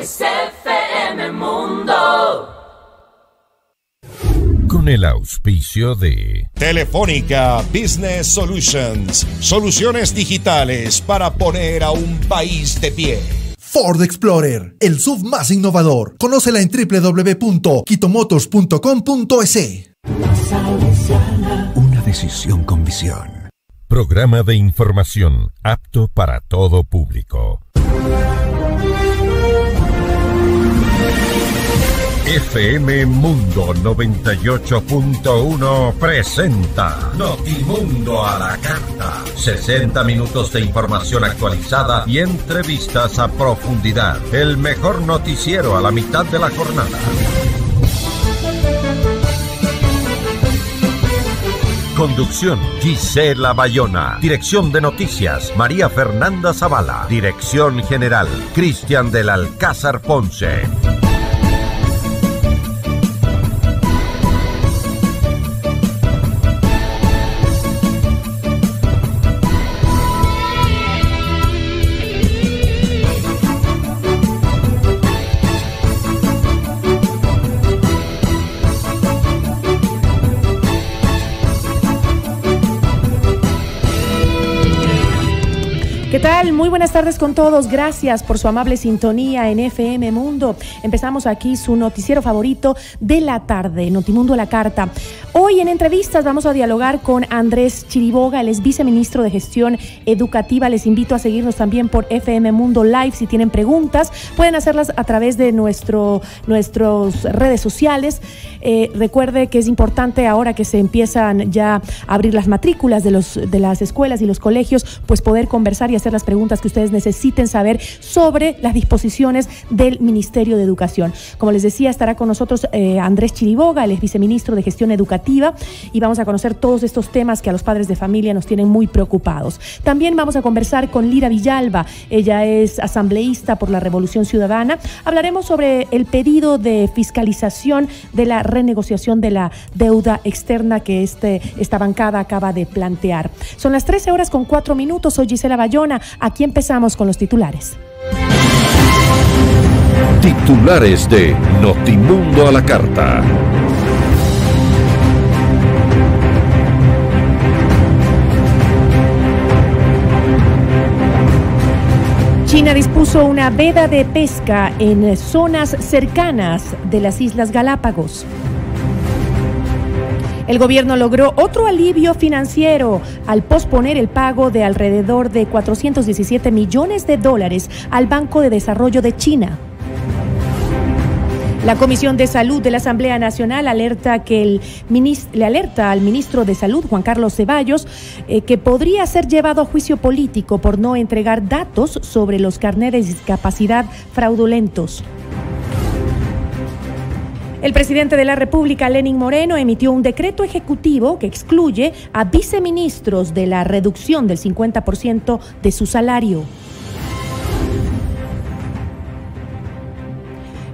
es FM Mundo. Con el auspicio de Telefónica Business Solutions, soluciones digitales para poner a un país de pie. Ford Explorer, el SUV más innovador. Conócela en www.kitomotors.com.es. Una decisión con visión. Programa de información apto para todo público. FM Mundo 98.1 presenta Notimundo a la carta. 60 minutos de información actualizada y entrevistas a profundidad. El mejor noticiero a la mitad de la jornada. Conducción, Gisela Bayona. Dirección de noticias, María Fernanda Zavala. Dirección general, Cristian del Alcázar Ponce. ¿Qué tal? Muy buenas tardes con todos. Gracias por su amable sintonía en FM Mundo. Empezamos aquí su noticiero favorito de la tarde, Notimundo a la carta. Hoy en entrevistas vamos a dialogar con Andrés Chiriboga, él es viceministro de Gestión Educativa. Les invito a seguirnos también por FM Mundo Live. Si tienen preguntas, pueden hacerlas a través de nuestras redes sociales. Recuerde que es importante ahora que se empiezan ya a abrir las matrículas de las escuelas y los colegios, pues poder conversar y hacer las preguntas que ustedes necesiten saber sobre las disposiciones del Ministerio de Educación. Como les decía, estará con nosotros Andrés Chiriboga, él es viceministro de Gestión Educativa, y vamos a conocer todos estos temas que a los padres de familia nos tienen muy preocupados. También vamos a conversar con Lira Villalba, ella es asambleísta por la Revolución Ciudadana. Hablaremos sobre el pedido de fiscalización de la renegociación de la deuda externa que esta bancada acaba de plantear. Son las 13:04. Soy Gisela Bayona. Aquí empezamos con los titulares. Titulares de Notimundo a la carta. China dispuso una veda de pesca en zonas cercanas de las Islas Galápagos. El gobierno logró otro alivio financiero al posponer el pago de alrededor de $417 millones al Banco de Desarrollo de China. La Comisión de Salud de la Asamblea Nacional le alerta al ministro de Salud, Juan Carlos Ceballos, que podría ser llevado a juicio político por no entregar datos sobre los carnets de discapacidad fraudulentos. El presidente de la República, Lenín Moreno, emitió un decreto ejecutivo que excluye a viceministros de la reducción del 50% de su salario.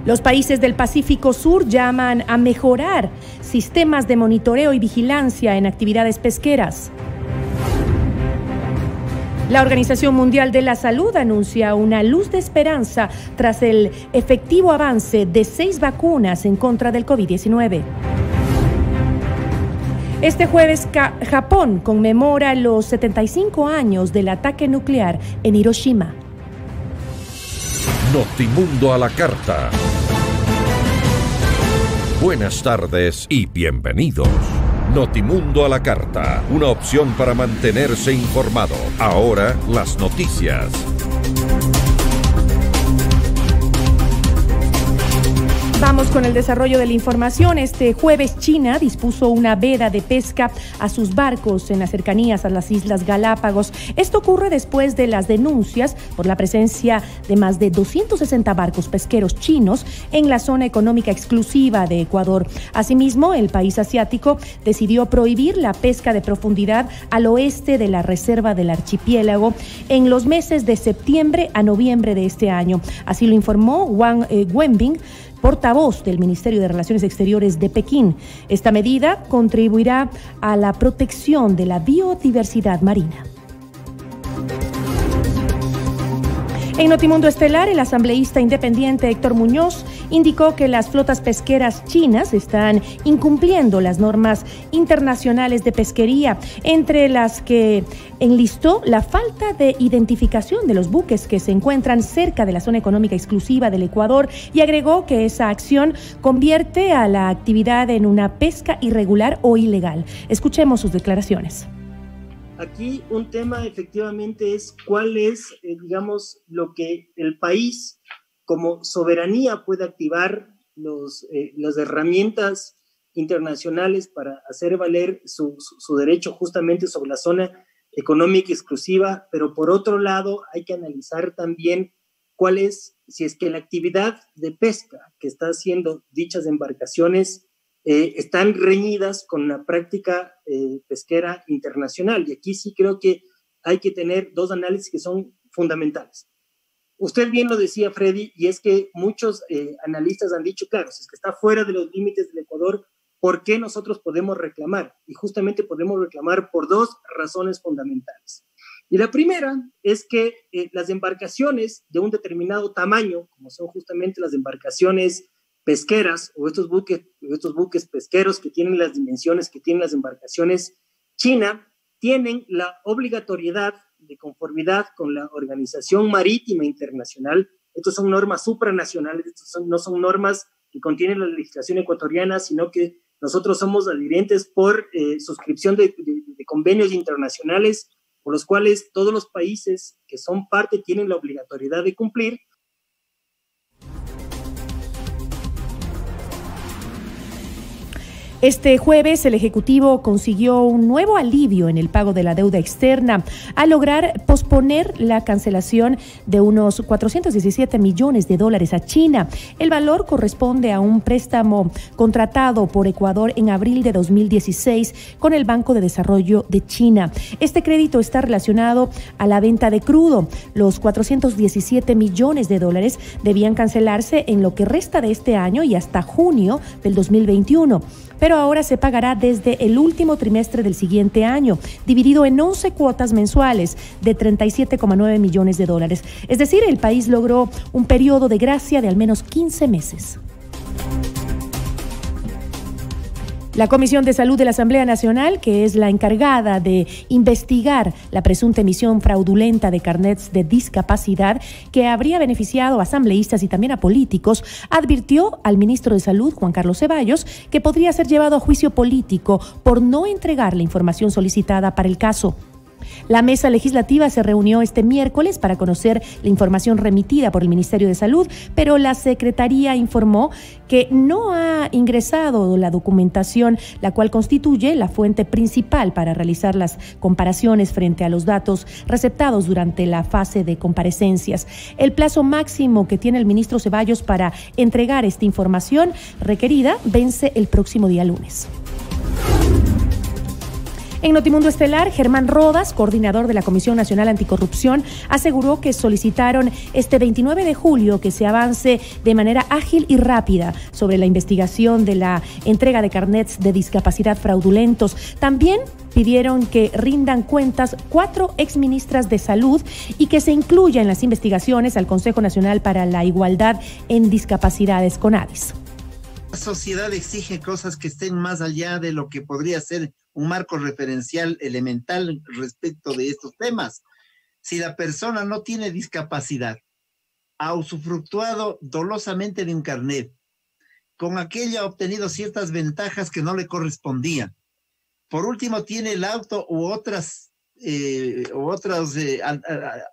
Los países del Pacífico Sur llaman a mejorar sistemas de monitoreo y vigilancia en actividades pesqueras. La Organización Mundial de la Salud anuncia una luz de esperanza tras el efectivo avance de 6 vacunas en contra del COVID-19. Este jueves, Japón conmemora los 75 años del ataque nuclear en Hiroshima. Notimundo a la carta. Buenas tardes y bienvenidos. Notimundo a la carta, una opción para mantenerse informado. Ahora las noticias. Vamos con el desarrollo de la información. Este jueves China dispuso una veda de pesca a sus barcos en las cercanías a las Islas Galápagos. Esto ocurre después de las denuncias por la presencia de más de 260 barcos pesqueros chinos en la zona económica exclusiva de Ecuador. Asimismo, el país asiático decidió prohibir la pesca de profundidad al oeste de la reserva del archipiélago en los meses de septiembre a noviembre de este año. Así lo informó Wang Wenbing, portavoz del Ministerio de Relaciones Exteriores de Pekín. Esta medida contribuirá a la protección de la biodiversidad marina. En Notimundo Estelar, el asambleísta independiente Héctor Muñoz indicó que las flotas pesqueras chinas están incumpliendo las normas internacionales de pesquería, entre las que enlistó la falta de identificación de los buques que se encuentran cerca de la zona económica exclusiva del Ecuador, y agregó que esa acción convierte a la actividad en una pesca irregular o ilegal. Escuchemos sus declaraciones. Aquí un tema efectivamente es cuál es, lo que el país como soberanía puede activar las herramientas internacionales para hacer valer su derecho justamente sobre la zona económica exclusiva, pero por otro lado hay que analizar también cuál es, si es que la actividad de pesca que está haciendo dichas embarcaciones están reñidas con la práctica pesquera internacional. Y aquí sí creo que hay que tener dos análisis que son fundamentales. Usted bien lo decía, Freddy, y es que muchos analistas han dicho, claro, si es que está fuera de los límites del Ecuador, ¿por qué nosotros podemos reclamar? Y justamente podemos reclamar por dos razones fundamentales. Y la primera es que las embarcaciones de un determinado tamaño, como son justamente las embarcaciones pesqueras o estos buques pesqueros que tienen las dimensiones que tienen las embarcaciones China, tienen la obligatoriedad de conformidad con la Organización Marítima Internacional. Estos son normas supranacionales, no son normas que contienen la legislación ecuatoriana, sino que nosotros somos adherentes por suscripción de convenios internacionales por los cuales todos los países que son parte tienen la obligatoriedad de cumplir. Este jueves, el Ejecutivo consiguió un nuevo alivio en el pago de la deuda externa al lograr posponer la cancelación de unos $417 millones a China. El valor corresponde a un préstamo contratado por Ecuador en abril de 2016 con el Banco de Desarrollo de China. Este crédito está relacionado a la venta de crudo. Los $417 millones debían cancelarse en lo que resta de este año y hasta junio del 2021. Pero ahora se pagará desde el último trimestre del siguiente año, dividido en 11 cuotas mensuales de $37,9 millones. Es decir, el país logró un periodo de gracia de al menos 15 meses. La Comisión de Salud de la Asamblea Nacional, que es la encargada de investigar la presunta emisión fraudulenta de carnets de discapacidad que habría beneficiado a asambleístas y también a políticos, advirtió al ministro de Salud, Juan Carlos Ceballos, que podría ser llevado a juicio político por no entregar la información solicitada para el caso. La mesa legislativa se reunió este miércoles para conocer la información remitida por el Ministerio de Salud, pero la Secretaría informó que no ha ingresado la documentación, la cual constituye la fuente principal para realizar las comparaciones frente a los datos receptados durante la fase de comparecencias. El plazo máximo que tiene el ministro Ceballos para entregar esta información requerida vence el próximo día lunes. En Notimundo Estelar, Germán Rodas, coordinador de la Comisión Nacional Anticorrupción, aseguró que solicitaron este 29 de julio que se avance de manera ágil y rápida sobre la investigación de la entrega de carnets de discapacidad fraudulentos. También pidieron que rindan cuentas 4 exministras de Salud y que se incluya en las investigaciones al Consejo Nacional para la Igualdad en Discapacidades, CONADIS. La sociedad exige cosas que estén más allá de lo que podría ser un marco referencial elemental respecto de estos temas. Si la persona no tiene discapacidad, ha usufructuado dolosamente de un carnet, con aquello ha obtenido ciertas ventajas que no le correspondían. Por último, tiene el auto u otros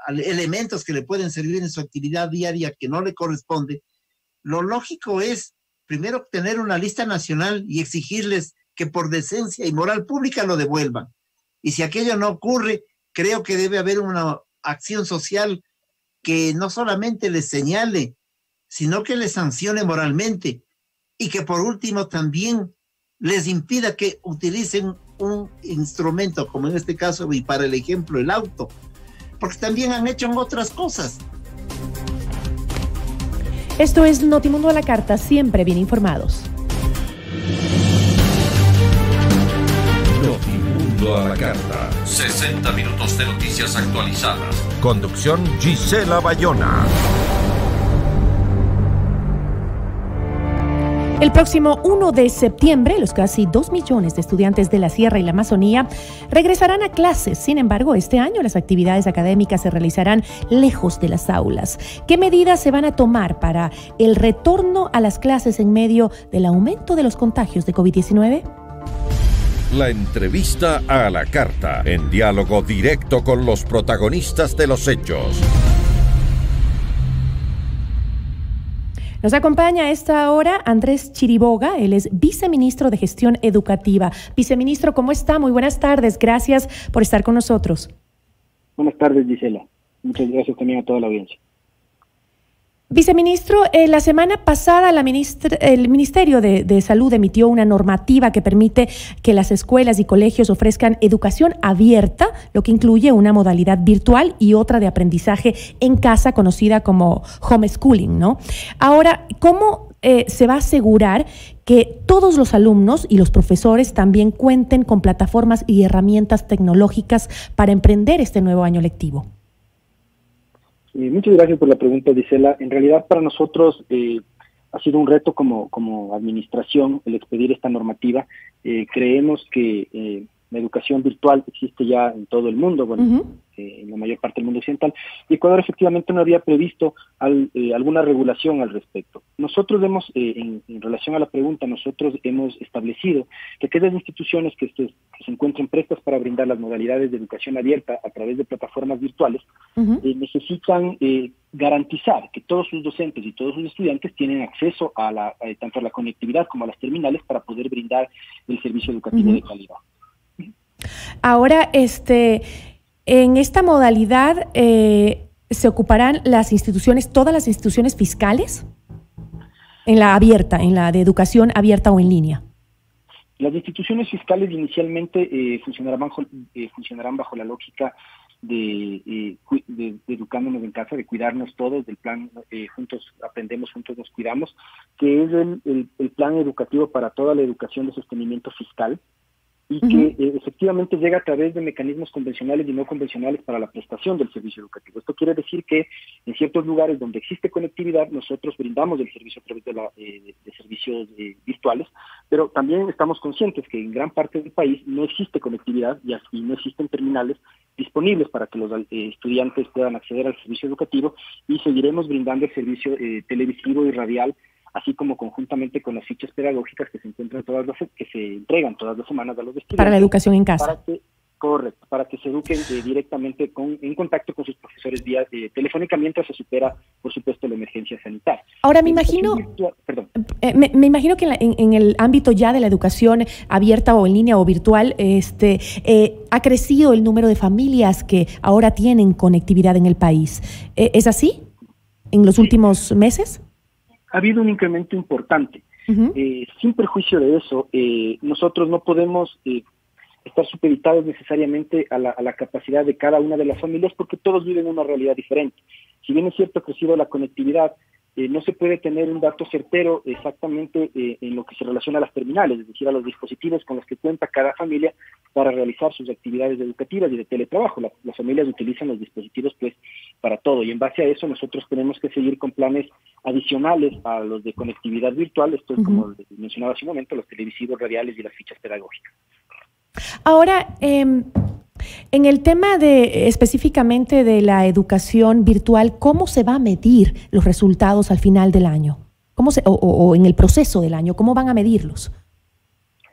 elementos que le pueden servir en su actividad diaria que no le corresponde. Lo lógico es primero tener una lista nacional y exigirles que por decencia y moral pública lo devuelvan. Y si aquello no ocurre, creo que debe haber una acción social que no solamente les señale, sino que les sancione moralmente y que por último también les impida que utilicen un instrumento, como en este caso, y para el ejemplo, el auto, porque también han hecho otras cosas. Esto es Notimundo a la Carta, siempre bien informados. Notimundo. Notimundo a la carta. 60 minutos de noticias actualizadas. Conducción Gisela Bayona. El próximo 1 de septiembre, los casi 2 millones de estudiantes de la Sierra y la Amazonía regresarán a clases. Sin embargo, este año las actividades académicas se realizarán lejos de las aulas. ¿Qué medidas se van a tomar para el retorno a las clases en medio del aumento de los contagios de COVID-19? La entrevista a la carta, en diálogo directo con los protagonistas de los hechos. Nos acompaña a esta hora Andrés Chiriboga, él es viceministro de Gestión Educativa. Viceministro, ¿cómo está? Muy buenas tardes, gracias por estar con nosotros. Buenas tardes, Gisela. Muchas gracias también a toda la audiencia. Viceministro, la semana pasada el Ministerio de Salud emitió una normativa que permite que las escuelas y colegios ofrezcan educación abierta, lo que incluye una modalidad virtual y otra de aprendizaje en casa conocida como homeschooling, ¿no? Ahora, ¿cómo se va a asegurar que todos los alumnos y los profesores también cuenten con plataformas y herramientas tecnológicas para emprender este nuevo año lectivo? Muchas gracias por la pregunta, Gisela. En realidad, para nosotros ha sido un reto como administración el expedir esta normativa. Creemos que la educación virtual existe ya en todo el mundo, bueno, en la mayor parte del mundo occidental, y Ecuador efectivamente no había previsto alguna regulación al respecto. Nosotros en relación a la pregunta, nosotros hemos establecido que aquellas instituciones que se encuentren prestas para brindar las modalidades de educación abierta a través de plataformas virtuales, necesitan garantizar que todos sus docentes y todos sus estudiantes tienen acceso a tanto a la conectividad como a las terminales para poder brindar el servicio educativo de calidad. Ahora, en esta modalidad se ocuparán las instituciones, todas las instituciones fiscales, en la abierta, en la de educación abierta o en línea. Las instituciones fiscales inicialmente funcionarán bajo la lógica de educándonos en casa, de cuidarnos todos, del plan Juntos Aprendemos, Juntos Nos Cuidamos, que es el plan educativo para toda la educación de sostenimiento fiscal, y que efectivamente llega a través de mecanismos convencionales y no convencionales para la prestación del servicio educativo. Esto quiere decir que en ciertos lugares donde existe conectividad, nosotros brindamos el servicio a través de servicios virtuales, pero también estamos conscientes que en gran parte del país no existe conectividad y no existen terminales disponibles para que los estudiantes puedan acceder al servicio educativo, y seguiremos brindando el servicio televisivo y radial, así como conjuntamente con las fichas pedagógicas que se entregan todas las semanas a los estudiantes. Para la educación en casa. Para que se eduquen directamente en contacto con sus profesores vía telefónica mientras se supera, por supuesto, la emergencia sanitaria. Ahora, me imagino que en el ámbito ya de la educación abierta o en línea o virtual, ha crecido el número de familias que ahora tienen conectividad en el país. ¿Es así en los últimos meses? Ha habido un incremento importante. Sin perjuicio de eso, nosotros no podemos estar supeditados necesariamente a la capacidad de cada una de las familias, porque todos viven una realidad diferente. Si bien es cierto ha crecido la conectividad, no se puede tener un dato certero exactamente en lo que se relaciona a las terminales, es decir, a los dispositivos con los que cuenta cada familia para realizar sus actividades educativas y de teletrabajo. Las familias utilizan los dispositivos pues para todo, y en base a eso nosotros tenemos que seguir con planes adicionales a los de conectividad virtual. Esto es, como mencionaba hace un momento, los televisivos radiales y las fichas pedagógicas. Ahora, en el tema específicamente de la educación virtual, ¿cómo se va a medir los resultados al final del año? O en el proceso del año, ¿cómo van a medirlos?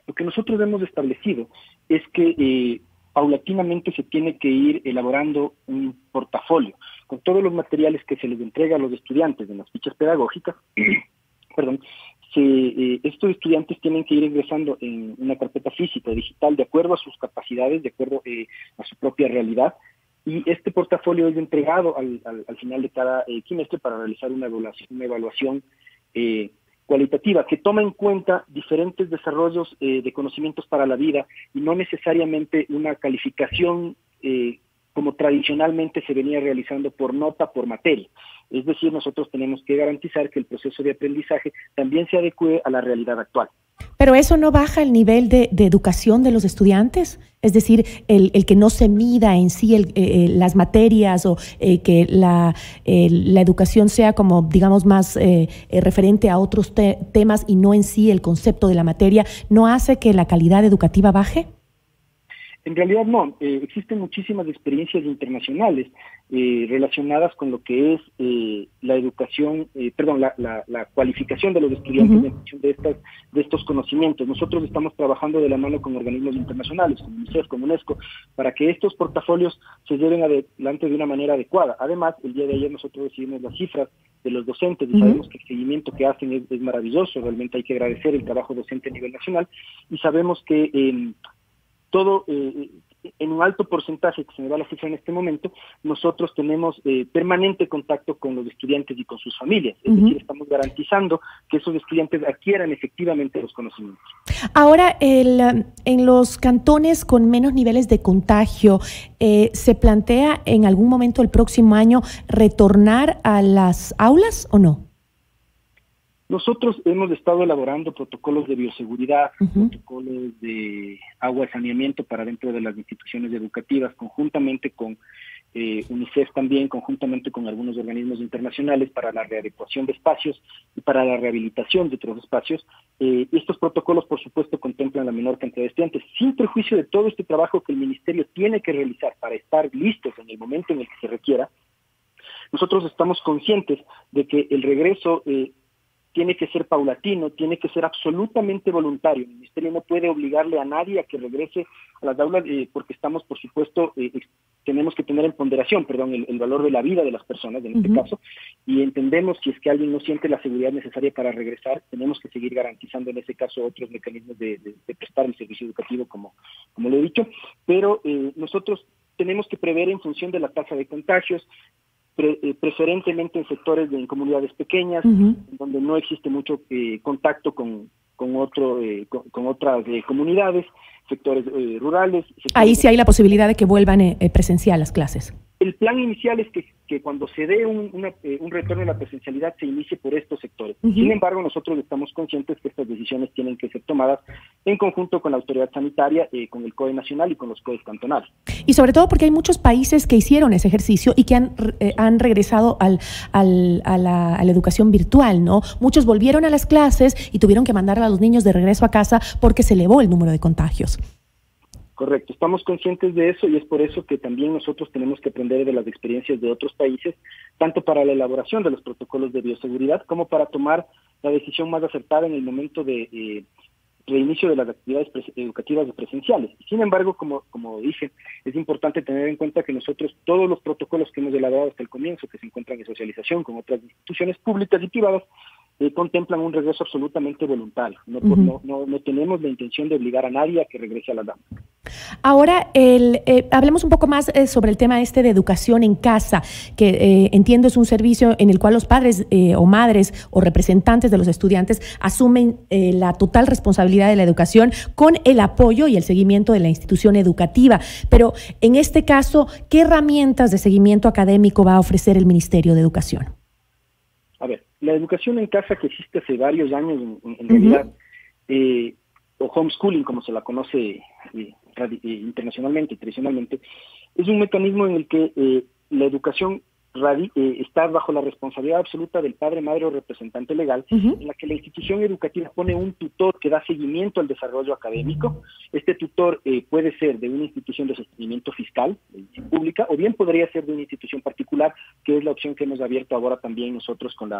Lo que nosotros hemos establecido es que paulatinamente se tiene que ir elaborando un portafolio con todos los materiales que se les entrega a los estudiantes en las fichas pedagógicas. Estos estudiantes tienen que ir ingresando en una carpeta física o digital de acuerdo a sus capacidades, de acuerdo a su propia realidad, y este portafolio es entregado al final de cada trimestre para realizar una evaluación cualitativa que toma en cuenta diferentes desarrollos de conocimientos para la vida, y no necesariamente una calificación como tradicionalmente se venía realizando por nota, por materia. Es decir, nosotros tenemos que garantizar que el proceso de aprendizaje también se adecue a la realidad actual. ¿Pero eso no baja el nivel de educación de los estudiantes? Es decir, el que no se mida en sí las materias o que la educación sea como, digamos, más referente a otros temas y no en sí el concepto de la materia, ¿no hace que la calidad educativa baje? En realidad no, existen muchísimas experiencias internacionales relacionadas con lo que es la educación, la cualificación de los estudiantes en función de estos conocimientos. Nosotros estamos trabajando de la mano con organismos internacionales, como UNICEF, como UNESCO, para que estos portafolios se lleven adelante de una manera adecuada. Además, el día de ayer nosotros recibimos las cifras de los docentes y sabemos que el seguimiento que hacen es maravilloso. Realmente hay que agradecer el trabajo docente a nivel nacional y sabemos que todo en un alto porcentaje, que se me va la cifra en este momento, nosotros tenemos permanente contacto con los estudiantes y con sus familias. Es decir, estamos garantizando que esos estudiantes adquieran efectivamente los conocimientos. Ahora, en los cantones con menos niveles de contagio, ¿se plantea en algún momento el próximo año retornar a las aulas o no? Nosotros hemos estado elaborando protocolos de bioseguridad, protocolos de agua y saneamiento para dentro de las instituciones educativas, conjuntamente con UNICEF también, conjuntamente con algunos organismos internacionales para la readecuación de espacios y para la rehabilitación de otros espacios. Estos protocolos, por supuesto, contemplan la menor cantidad de estudiantes, sin perjuicio de todo este trabajo que el Ministerio tiene que realizar para estar listos en el momento en el que se requiera. Nosotros estamos conscientes de que el regreso tiene que ser paulatino, tiene que ser absolutamente voluntario. El Ministerio no puede obligarle a nadie a que regrese a las aulas porque estamos, por supuesto, tenemos que tener en ponderación, el valor de la vida de las personas en este caso, y entendemos si es que alguien no siente la seguridad necesaria para regresar, tenemos que seguir garantizando en ese caso otros mecanismos de prestar el servicio educativo, como lo he dicho, pero nosotros tenemos que prever en función de la tasa de contagios, preferentemente en sectores en comunidades pequeñas, donde no existe mucho contacto con otras comunidades, sectores rurales. Ahí sí hay la posibilidad de que vuelvan presencial las clases. El plan inicial es que cuando se dé un retorno a la presencialidad se inicie por estos sectores. Sin embargo, nosotros estamos conscientes que estas decisiones tienen que ser tomadas en conjunto con la autoridad sanitaria, con el COE nacional y con los COEs cantonales. Y sobre todo porque hay muchos países que hicieron ese ejercicio y que han regresado a la educación virtual, ¿no? Muchos volvieron a las clases y tuvieron que mandar a los niños de regreso a casa porque se elevó el número de contagios. Correcto, estamos conscientes de eso y es por eso que también nosotros tenemos que aprender de las experiencias de otros países, tanto para la elaboración de los protocolos de bioseguridad como para tomar la decisión más acertada en el momento de reinicio de las actividades educativas presenciales. Sin embargo, como dije, es importante tener en cuenta que nosotros todos los protocolos que hemos elaborado hasta el comienzo, que se encuentran en socialización con otras instituciones públicas y privadas, contemplan un regreso absolutamente voluntario. No tenemos la intención de obligar a nadie a que regrese a las aulas. Ahora, hablemos un poco más sobre el tema de educación en casa, que entiendo es un servicio en el cual los padres o madres o representantes de los estudiantes asumen la total responsabilidad de la educación con el apoyo y el seguimiento de la institución educativa. Pero en este caso, ¿qué herramientas de seguimiento académico va a ofrecer el Ministerio de Educación? A ver, la educación en casa que existe hace varios años, en realidad, o homeschooling, como se la conoce internacionalmente y tradicionalmente, es un mecanismo en el que la educación está bajo la responsabilidad absoluta del padre, madre o representante legal, en la que la institución educativa pone un tutor que da seguimiento al desarrollo académico. Este tutor puede ser de una institución de sostenimiento fiscal, pública, o bien podría ser de una institución particular, que es la opción que hemos abierto ahora también nosotros con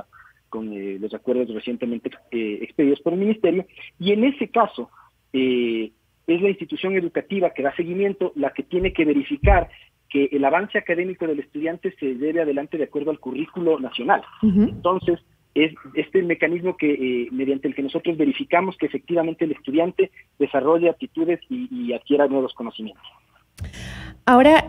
los acuerdos recientemente expedidos por el Ministerio. Y en ese caso, es la institución educativa que da seguimiento la que tiene que verificar que el avance académico del estudiante se lleve adelante de acuerdo al currículo nacional. Entonces, es este mecanismo que mediante el que nosotros verificamos que efectivamente el estudiante desarrolle aptitudes y adquiera nuevos conocimientos. Ahora,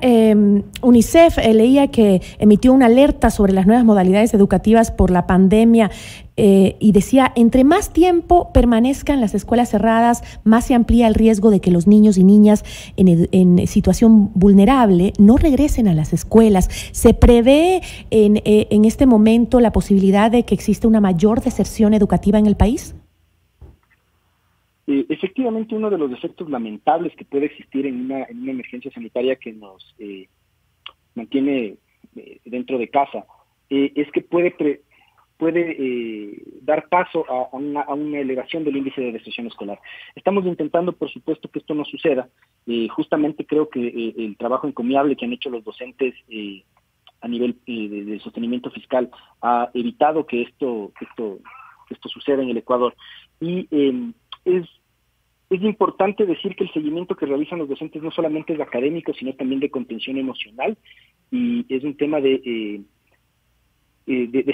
UNICEF leía que emitió una alerta sobre las nuevas modalidades educativas por la pandemia y decía, entre más tiempo permanezcan las escuelas cerradas, más se amplía el riesgo de que los niños y niñas en situación vulnerable no regresen a las escuelas. ¿Se prevé en este momento la posibilidad de que exista una mayor deserción educativa en el país? Efectivamente, uno de los efectos lamentables que puede existir en una emergencia sanitaria que nos mantiene dentro de casa es que puede dar paso a una elevación del índice de deserción escolar. Estamos intentando, por supuesto, que esto no suceda. Justamente creo que el trabajo encomiable que han hecho los docentes a nivel de sostenimiento fiscal ha evitado que esto suceda en el Ecuador. Y es importante decir que el seguimiento que realizan los docentes no solamente es académico, sino también de contención emocional, y es un tema de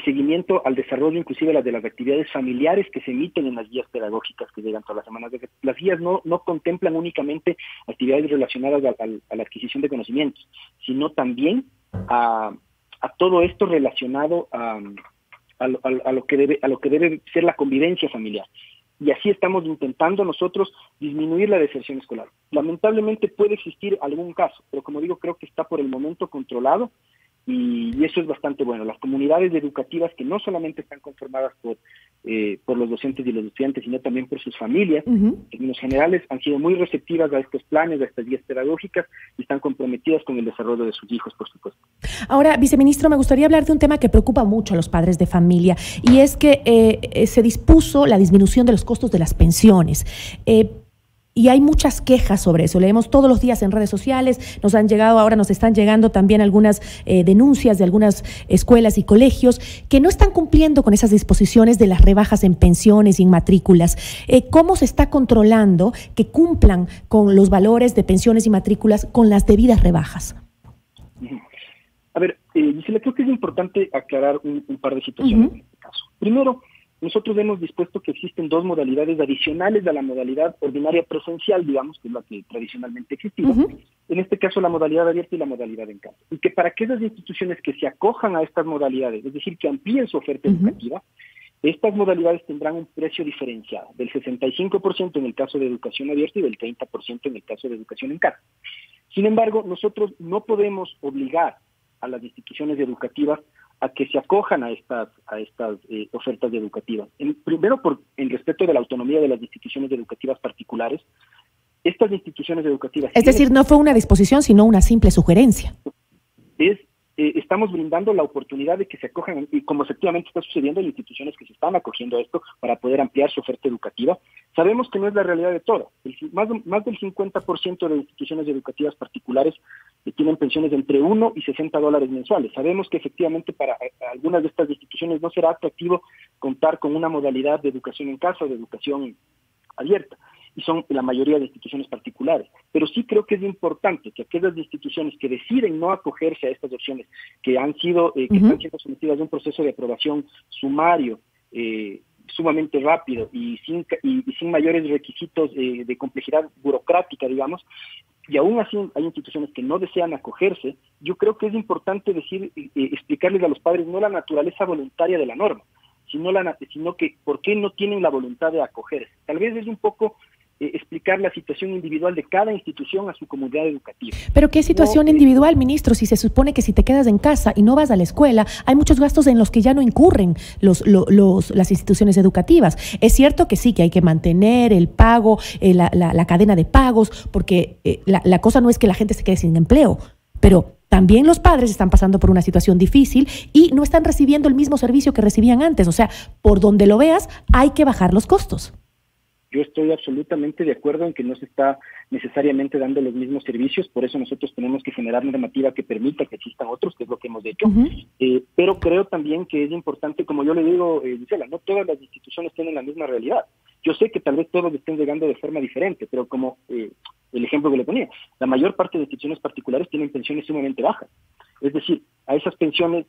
seguimiento al desarrollo inclusive de las actividades familiares que se emiten en las guías pedagógicas que llegan todas las semanas. Las guías no contemplan únicamente actividades relacionadas a la adquisición de conocimientos, sino también a todo esto relacionado a lo que debe ser la convivencia familiar. Y así estamos intentando nosotros disminuir la deserción escolar. Lamentablemente puede existir algún caso, pero como digo, creo que está por el momento controlado y eso es bastante bueno. Las comunidades educativas que no solamente están conformadas por los docentes y los estudiantes, sino también por sus familias, en términos generales, han sido muy receptivas a estos planes, a estas guías pedagógicas y están comprometidas con el desarrollo de sus hijos, por supuesto. Ahora, viceministro, me gustaría hablar de un tema que preocupa mucho a los padres de familia y es que se dispuso la disminución de los costos de las pensiones. Y hay muchas quejas sobre eso. Leemos todos los días en redes sociales, nos están llegando también algunas denuncias de algunas escuelas y colegios que no están cumpliendo con esas disposiciones de las rebajas en pensiones y en matrículas. ¿Cómo se está controlando que cumplan con los valores de pensiones y matrículas con las debidas rebajas? A ver, Gisela, creo que es importante aclarar un par de situaciones en este caso. Primero, nosotros hemos dispuesto que existen dos modalidades adicionales a la modalidad ordinaria presencial, digamos, que es la que tradicionalmente existía. En este caso, la modalidad abierta y la modalidad en casa. Y que para aquellas instituciones que se acojan a estas modalidades, es decir, que amplíen su oferta educativa, estas modalidades tendrán un precio diferenciado, del 65% en el caso de educación abierta y del 30% en el caso de educación en casa. Sin embargo, nosotros no podemos obligar a las instituciones educativas a que se acojan a estas ofertas educativas. Primero, en respeto de la autonomía de las instituciones educativas particulares, estas instituciones educativas... Es decir, no fue una disposición, sino una simple sugerencia. Estamos brindando la oportunidad de que se acojan, y como efectivamente está sucediendo, hay instituciones que se están acogiendo a esto para poder ampliar su oferta educativa. Sabemos que no es la realidad de todas. Más del 50% de instituciones educativas particulares tienen pensiones de entre $1 y $60 mensuales. Sabemos que efectivamente para algunas de estas instituciones no será atractivo contar con una modalidad de educación en casa o de educación abierta, y son la mayoría de instituciones particulares. Pero sí creo que es importante que aquellas instituciones que deciden no acogerse a estas opciones, que están siendo sometidas a un proceso de aprobación sumario, sumamente rápido y sin mayores requisitos de complejidad burocrática, digamos, y aún así hay instituciones que no desean acogerse, yo creo que es importante explicarles a los padres no la naturaleza voluntaria de la norma, sino que por qué no tienen la voluntad de acogerse. Tal vez es un poco explicar la situación individual de cada institución a su comunidad educativa. ¿Pero qué situación individual, ministro? Si se supone que si te quedas en casa y no vas a la escuela, hay muchos gastos en los que ya no incurren las instituciones educativas. Es cierto que sí, que hay que mantener el pago, la cadena de pagos, porque la cosa no es que la gente se quede sin empleo, pero también los padres están pasando por una situación difícil y no están recibiendo el mismo servicio que recibían antes. O sea, por donde lo veas, hay que bajar los costos. Yo estoy absolutamente de acuerdo en que no se está necesariamente dando los mismos servicios, por eso nosotros tenemos que generar normativa que permita que existan otros, que es lo que hemos hecho. Pero creo también que es importante, como yo le digo, Gisela, no todas las instituciones tienen la misma realidad. Yo sé que tal vez todos estén llegando de forma diferente, pero como el ejemplo que le ponía, la mayor parte de instituciones particulares tienen pensiones sumamente bajas. Es decir, a esas pensiones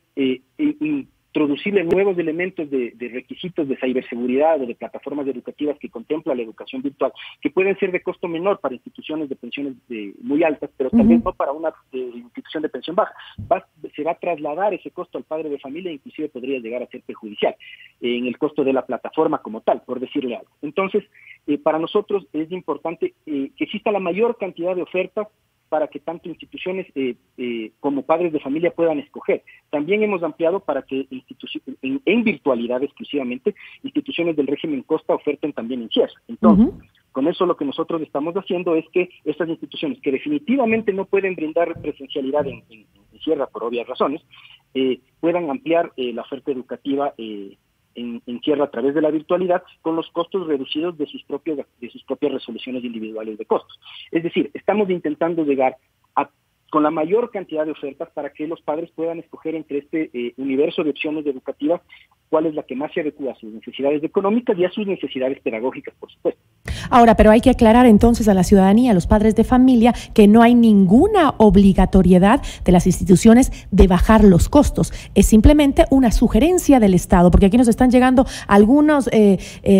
introducirle nuevos elementos de requisitos de ciberseguridad o de plataformas educativas que contempla la educación virtual, que pueden ser de costo menor para instituciones de pensiones muy altas, pero tal vez no para una institución de pensión baja. Se va a trasladar ese costo al padre de familia e inclusive podría llegar a ser perjudicial en el costo de la plataforma como tal, por decirle algo. Entonces, para nosotros es importante que exista la mayor cantidad de ofertas para que tanto instituciones como padres de familia puedan escoger. También hemos ampliado para que en virtualidad exclusivamente, instituciones del régimen Costa oferten también en Sierra. Entonces, con eso lo que nosotros estamos haciendo es que estas instituciones que definitivamente no pueden brindar presencialidad en Sierra por obvias razones, puedan ampliar la oferta educativa en Sierra a través de la virtualidad con los costos reducidos de sus propias resoluciones individuales de costos. Es decir, estamos intentando llegar con la mayor cantidad de ofertas para que los padres puedan escoger entre este universo de opciones educativas cuál es la que más se adecua a sus necesidades económicas y a sus necesidades pedagógicas, por supuesto. Ahora, pero hay que aclarar entonces a la ciudadanía, a los padres de familia, que no hay ninguna obligatoriedad de las instituciones de bajar los costos. Es simplemente una sugerencia del Estado, porque aquí nos están llegando algunos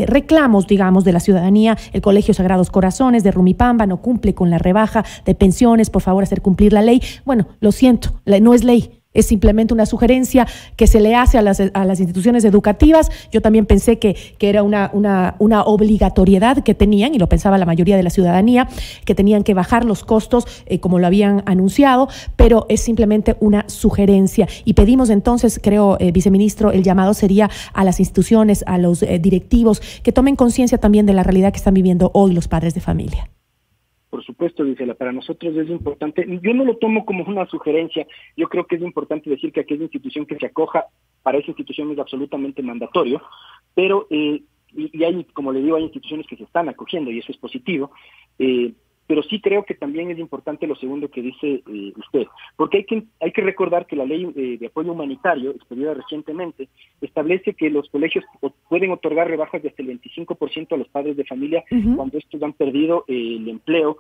reclamos, digamos, de la ciudadanía. El Colegio Sagrados Corazones de Rumipamba no cumple con la rebaja de pensiones, por favor, hacer cumplir la ley. Bueno, lo siento, no es ley. Es simplemente una sugerencia que se le hace a las instituciones educativas. Yo también pensé que era una obligatoriedad que tenían, y lo pensaba la mayoría de la ciudadanía, que tenían que bajar los costos como lo habían anunciado, pero es simplemente una sugerencia. Y pedimos entonces, creo, viceministro, el llamado sería a las instituciones, a los directivos, que tomen conciencia también de la realidad que están viviendo hoy los padres de familia. Por supuesto, Gisela, para nosotros es importante, yo no lo tomo como una sugerencia, yo creo que es importante decir que aquella institución que se acoja, para esa institución es absolutamente mandatorio, pero, y hay, como le digo, hay instituciones que se están acogiendo y eso es positivo, pero sí creo que también es importante lo segundo que dice usted, porque hay que recordar que la ley de apoyo humanitario, expedida recientemente, establece que los colegios pueden otorgar rebajas de hasta el 25% a los padres de familia cuando estos han perdido el empleo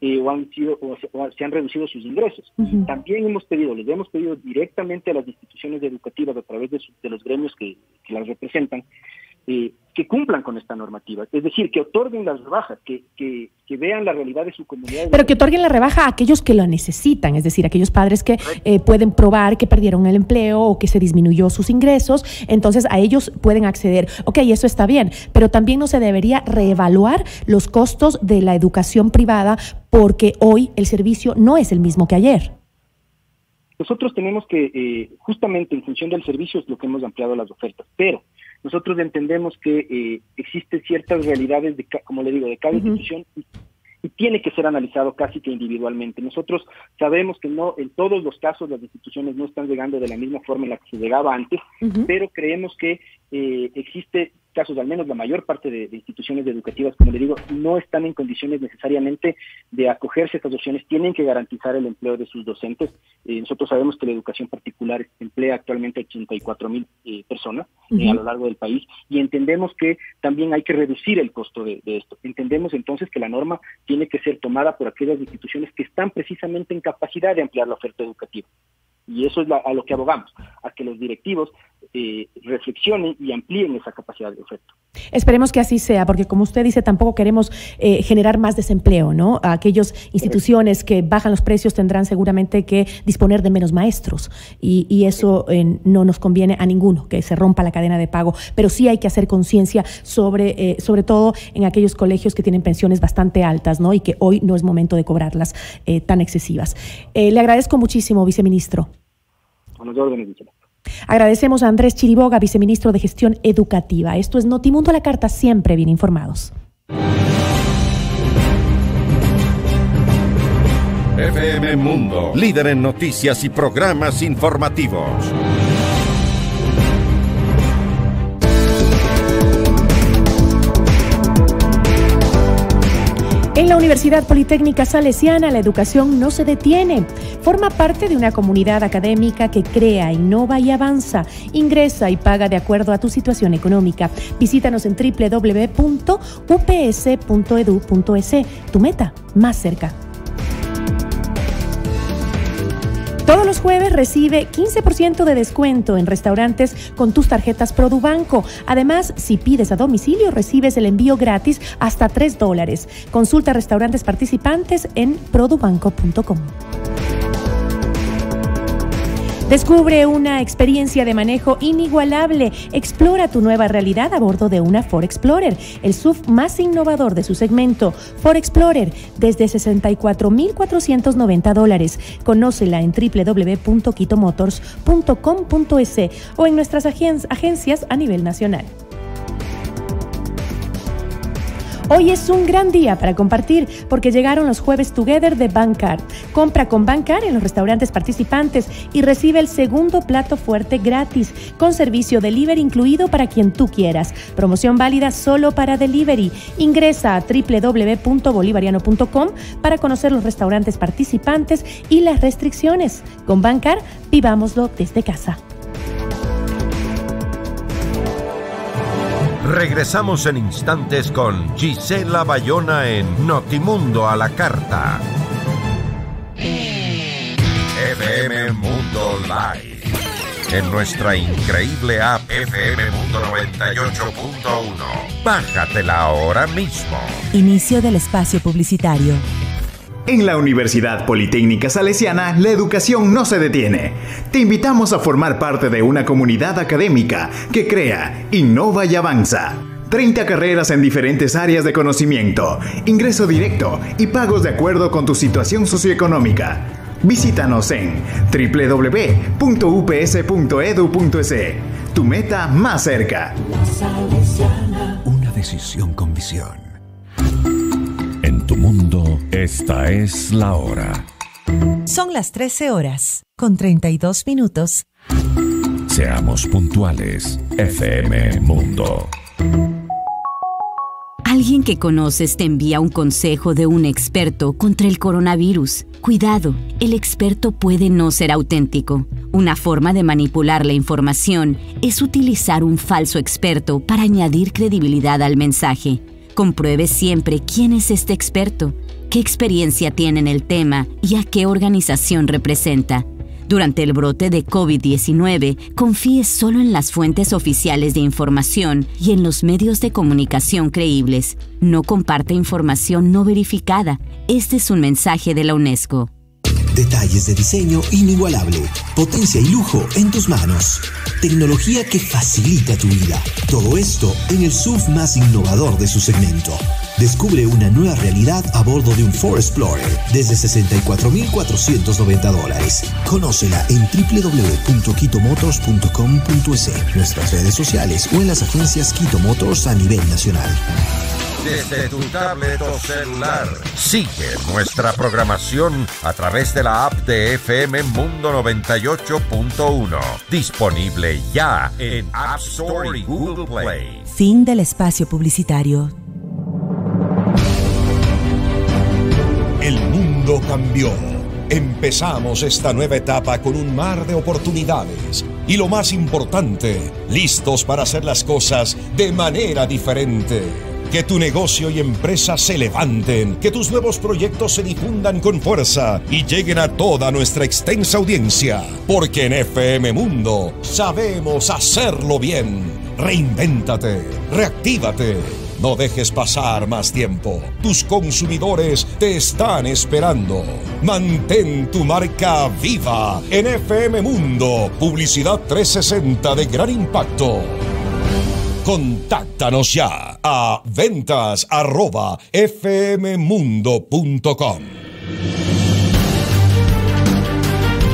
o se han reducido sus ingresos. También les hemos pedido directamente a las instituciones educativas a través de los gremios que las representan, que cumplan con esta normativa, es decir, que otorguen las rebajas, que vean la realidad de su comunidad. Pero que otorguen la rebaja a aquellos que lo necesitan, es decir, aquellos padres que pueden probar que perdieron el empleo o que se disminuyó sus ingresos, entonces a ellos pueden acceder. Ok, eso está bien, pero también no se debería reevaluar los costos de la educación privada porque hoy el servicio no es el mismo que ayer. Nosotros tenemos que, justamente en función del servicio es lo que hemos ampliado las ofertas, pero nosotros entendemos que existen ciertas realidades, como le digo, de cada institución y tiene que ser analizado casi que individualmente. Nosotros sabemos que no en todos los casos las instituciones no están llegando de la misma forma en la que se llegaba antes, pero creemos que existe casos, al menos la mayor parte de instituciones educativas, como le digo, no están en condiciones necesariamente de acogerse a estas opciones, tienen que garantizar el empleo de sus docentes. Nosotros sabemos que la educación particular emplea actualmente 84,000 personas a lo largo del país y entendemos que también hay que reducir el costo de esto. Entendemos entonces que la norma tiene que ser tomada por aquellas instituciones que están precisamente en capacidad de ampliar la oferta educativa. Y eso es a lo que abogamos, a que los directivos reflexionen y amplíen esa capacidad de oferta. Esperemos que así sea, porque como usted dice, tampoco queremos generar más desempleo, ¿no? Aquellas instituciones que bajan los precios tendrán seguramente que disponer de menos maestros y eso no nos conviene a ninguno, que se rompa la cadena de pago, pero sí hay que hacer conciencia sobre todo en aquellos colegios que tienen pensiones bastante altas, ¿no? Y que hoy no es momento de cobrarlas tan excesivas. Le agradezco muchísimo, viceministro. A los órdenes, Gisela. Agradecemos a Andrés Chiriboga, viceministro de Gestión Educativa. Esto es Notimundo a la Carta, siempre bien informados. FM Mundo, líder en noticias y programas informativos. En la Universidad Politécnica Salesiana, la educación no se detiene. Forma parte de una comunidad académica que crea, innova y avanza. Ingresa y paga de acuerdo a tu situación económica. Visítanos en www.ups.edu.es. Tu meta, más cerca. Todos los los jueves recibe 15% de descuento en restaurantes con tus tarjetas Produbanco. Además, si pides a domicilio, recibes el envío gratis hasta $3. Consulta restaurantes participantes en produbanco.com. Descubre una experiencia de manejo inigualable. Explora tu nueva realidad a bordo de una Ford Explorer, el SUV más innovador de su segmento. Ford Explorer, desde $64,490. Conócela en www.quitomotors.com.es o en nuestras agencias a nivel nacional. Hoy es un gran día para compartir porque llegaron los Jueves Together de Bancard. Compra con Bancard en los restaurantes participantes y recibe el segundo plato fuerte gratis, con servicio delivery incluido para quien tú quieras. Promoción válida solo para delivery. Ingresa a www.bolivariano.com para conocer los restaurantes participantes y las restricciones. Con Bancard, vivámoslo desde casa. Regresamos en instantes con Gisela Bayona en Notimundo a la Carta. FM Mundo Live. En nuestra increíble app FM Mundo 98.1. Bájatela ahora mismo. Inicio del espacio publicitario. En la Universidad Politécnica Salesiana, la educación no se detiene. Te invitamos a formar parte de una comunidad académica que crea, innova y avanza. 30 carreras en diferentes áreas de conocimiento, ingreso directo y pagos de acuerdo con tu situación socioeconómica. Visítanos en www.ups.edu.es. Tu meta más cerca. Una decisión con visión. En tu mundo, esta es la hora. Son las 13:32. Seamos puntuales. FM Mundo. Alguien que conoces te envía un consejo de un experto contra el coronavirus. Cuidado, el experto puede no ser auténtico. Una forma de manipular la información es utilizar un falso experto para añadir credibilidad al mensaje. Compruebe siempre quién es este experto, qué experiencia tiene en el tema y a qué organización representa. Durante el brote de COVID-19, confíe solo en las fuentes oficiales de información y en los medios de comunicación creíbles. No comparte información no verificada. Este es un mensaje de la UNESCO. Detalles de diseño inigualable, potencia y lujo en tus manos, tecnología que facilita tu vida. Todo esto en el SUV más innovador de su segmento. Descubre una nueva realidad a bordo de un Ford Explorer desde $64,490. Conócela en www.quitomotors.com.es, nuestras redes sociales o en las agencias Quito Motors a nivel nacional. Desde tu tablet o celular, sigue nuestra programación a través de la app de FM Mundo 98.1. Disponible ya en App Store y Google Play. Fin del espacio publicitario. El mundo cambió. Empezamos esta nueva etapa con un mar de oportunidades. Y lo más importante, listos para hacer las cosas de manera diferente. Que tu negocio y empresa se levanten, que tus nuevos proyectos se difundan con fuerza y lleguen a toda nuestra extensa audiencia. Porque en FM Mundo sabemos hacerlo bien. Reinvéntate, reactívate. No dejes pasar más tiempo. Tus consumidores te están esperando. Mantén tu marca viva en FM Mundo. Publicidad 360 de gran impacto. Contáctanos ya a ventas@fmmundo.com.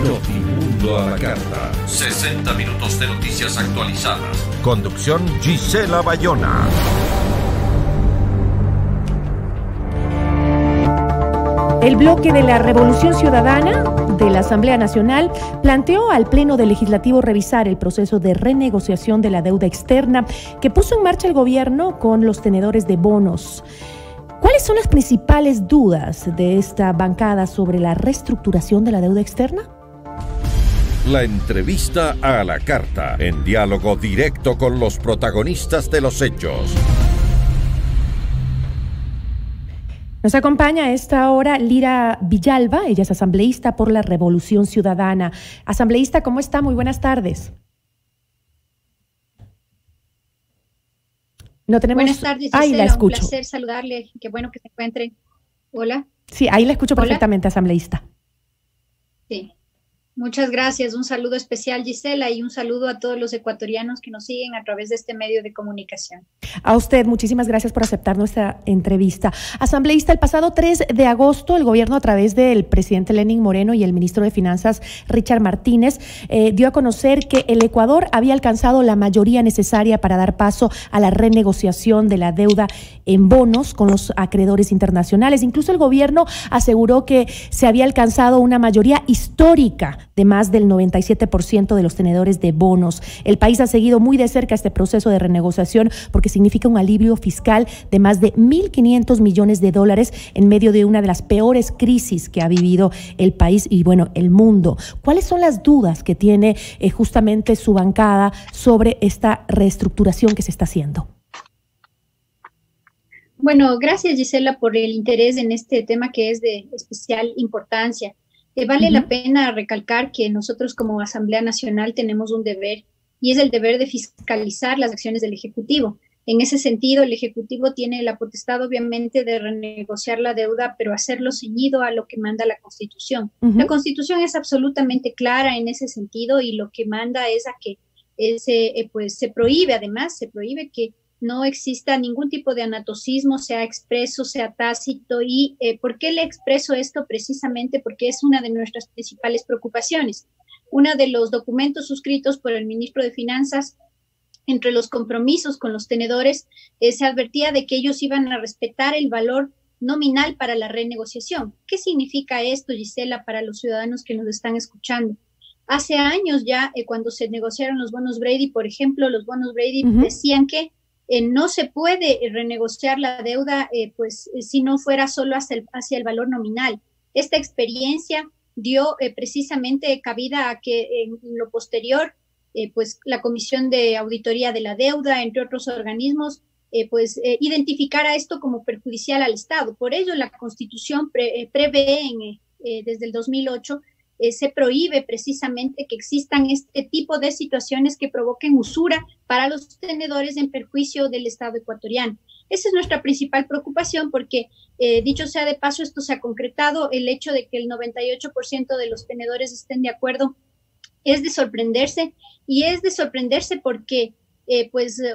Notimundo a la Carta. 60 minutos de noticias actualizadas. Conducción Gisela Bayona. El bloque de la Revolución Ciudadana de la Asamblea Nacional planteó al Pleno del Legislativo revisar el proceso de renegociación de la deuda externa que puso en marcha el gobierno con los tenedores de bonos. ¿Cuáles son las principales dudas de esta bancada sobre la reestructuración de la deuda externa? La entrevista a la carta, en diálogo directo con los protagonistas de los hechos. Nos acompaña a esta hora Lira Villalba, ella es asambleísta por la Revolución Ciudadana. Asambleísta, ¿cómo está? Muy buenas tardes. No tenemos... Buenas tardes, Gisela, ahí la escucho. Un placer saludarle, qué bueno que se encuentre. Hola. Sí, ahí la escucho perfectamente, asambleísta. Sí. Muchas gracias, un saludo especial, Gisela, y un saludo a todos los ecuatorianos que nos siguen a través de este medio de comunicación. A usted, muchísimas gracias por aceptar nuestra entrevista. Asambleísta, el pasado 3 de agosto, el gobierno a través del presidente Lenín Moreno y el ministro de Finanzas, Richard Martínez, dio a conocer que el Ecuador había alcanzado la mayoría necesaria para dar paso a la renegociación de la deuda en bonos con los acreedores internacionales. Incluso el gobierno aseguró que se había alcanzado una mayoría histórica de más del 97% de los tenedores de bonos. El país ha seguido muy de cerca este proceso de renegociación porque significa un alivio fiscal de más de 1.500 millones de dólares en medio de una de las peores crisis que ha vivido el país y, bueno, el mundo. ¿Cuáles son las dudas que tiene justamente su bancada sobre esta reestructuración que se está haciendo? Bueno, gracias, Gisela, por el interés en este tema que es de especial importancia. Vale la pena recalcar que nosotros como Asamblea Nacional tenemos un deber y es el deber de fiscalizar las acciones del Ejecutivo. En ese sentido, el Ejecutivo tiene la potestad, obviamente, de renegociar la deuda, pero hacerlo ceñido a lo que manda la Constitución. La Constitución es absolutamente clara en ese sentido y lo que manda es a que se prohíbe, además, se prohíbe que no exista ningún tipo de anatocismo, sea expreso, sea tácito. ¿Y por qué le expreso esto? Precisamente porque es una de nuestras principales preocupaciones. Uno de los documentos suscritos por el ministro de Finanzas, entre los compromisos con los tenedores, se advertía de que ellos iban a respetar el valor nominal para la renegociación. ¿Qué significa esto, Gisela, para los ciudadanos que nos están escuchando? Hace años ya, cuando se negociaron los bonos Brady, por ejemplo, los bonos Brady decían que no se puede renegociar la deuda si no fuera solo hacia el valor nominal. Esta experiencia dio precisamente cabida a que en lo posterior la Comisión de Auditoría de la Deuda, entre otros organismos, identificara esto como perjudicial al Estado. Por ello, la Constitución prevé desde el 2008 se prohíbe precisamente que existan este tipo de situaciones que provoquen usura para los tenedores en perjuicio del Estado ecuatoriano. Esa es nuestra principal preocupación porque, dicho sea de paso, esto se ha concretado. El hecho de que el 98% de los tenedores estén de acuerdo es de sorprenderse, y es de sorprenderse porque,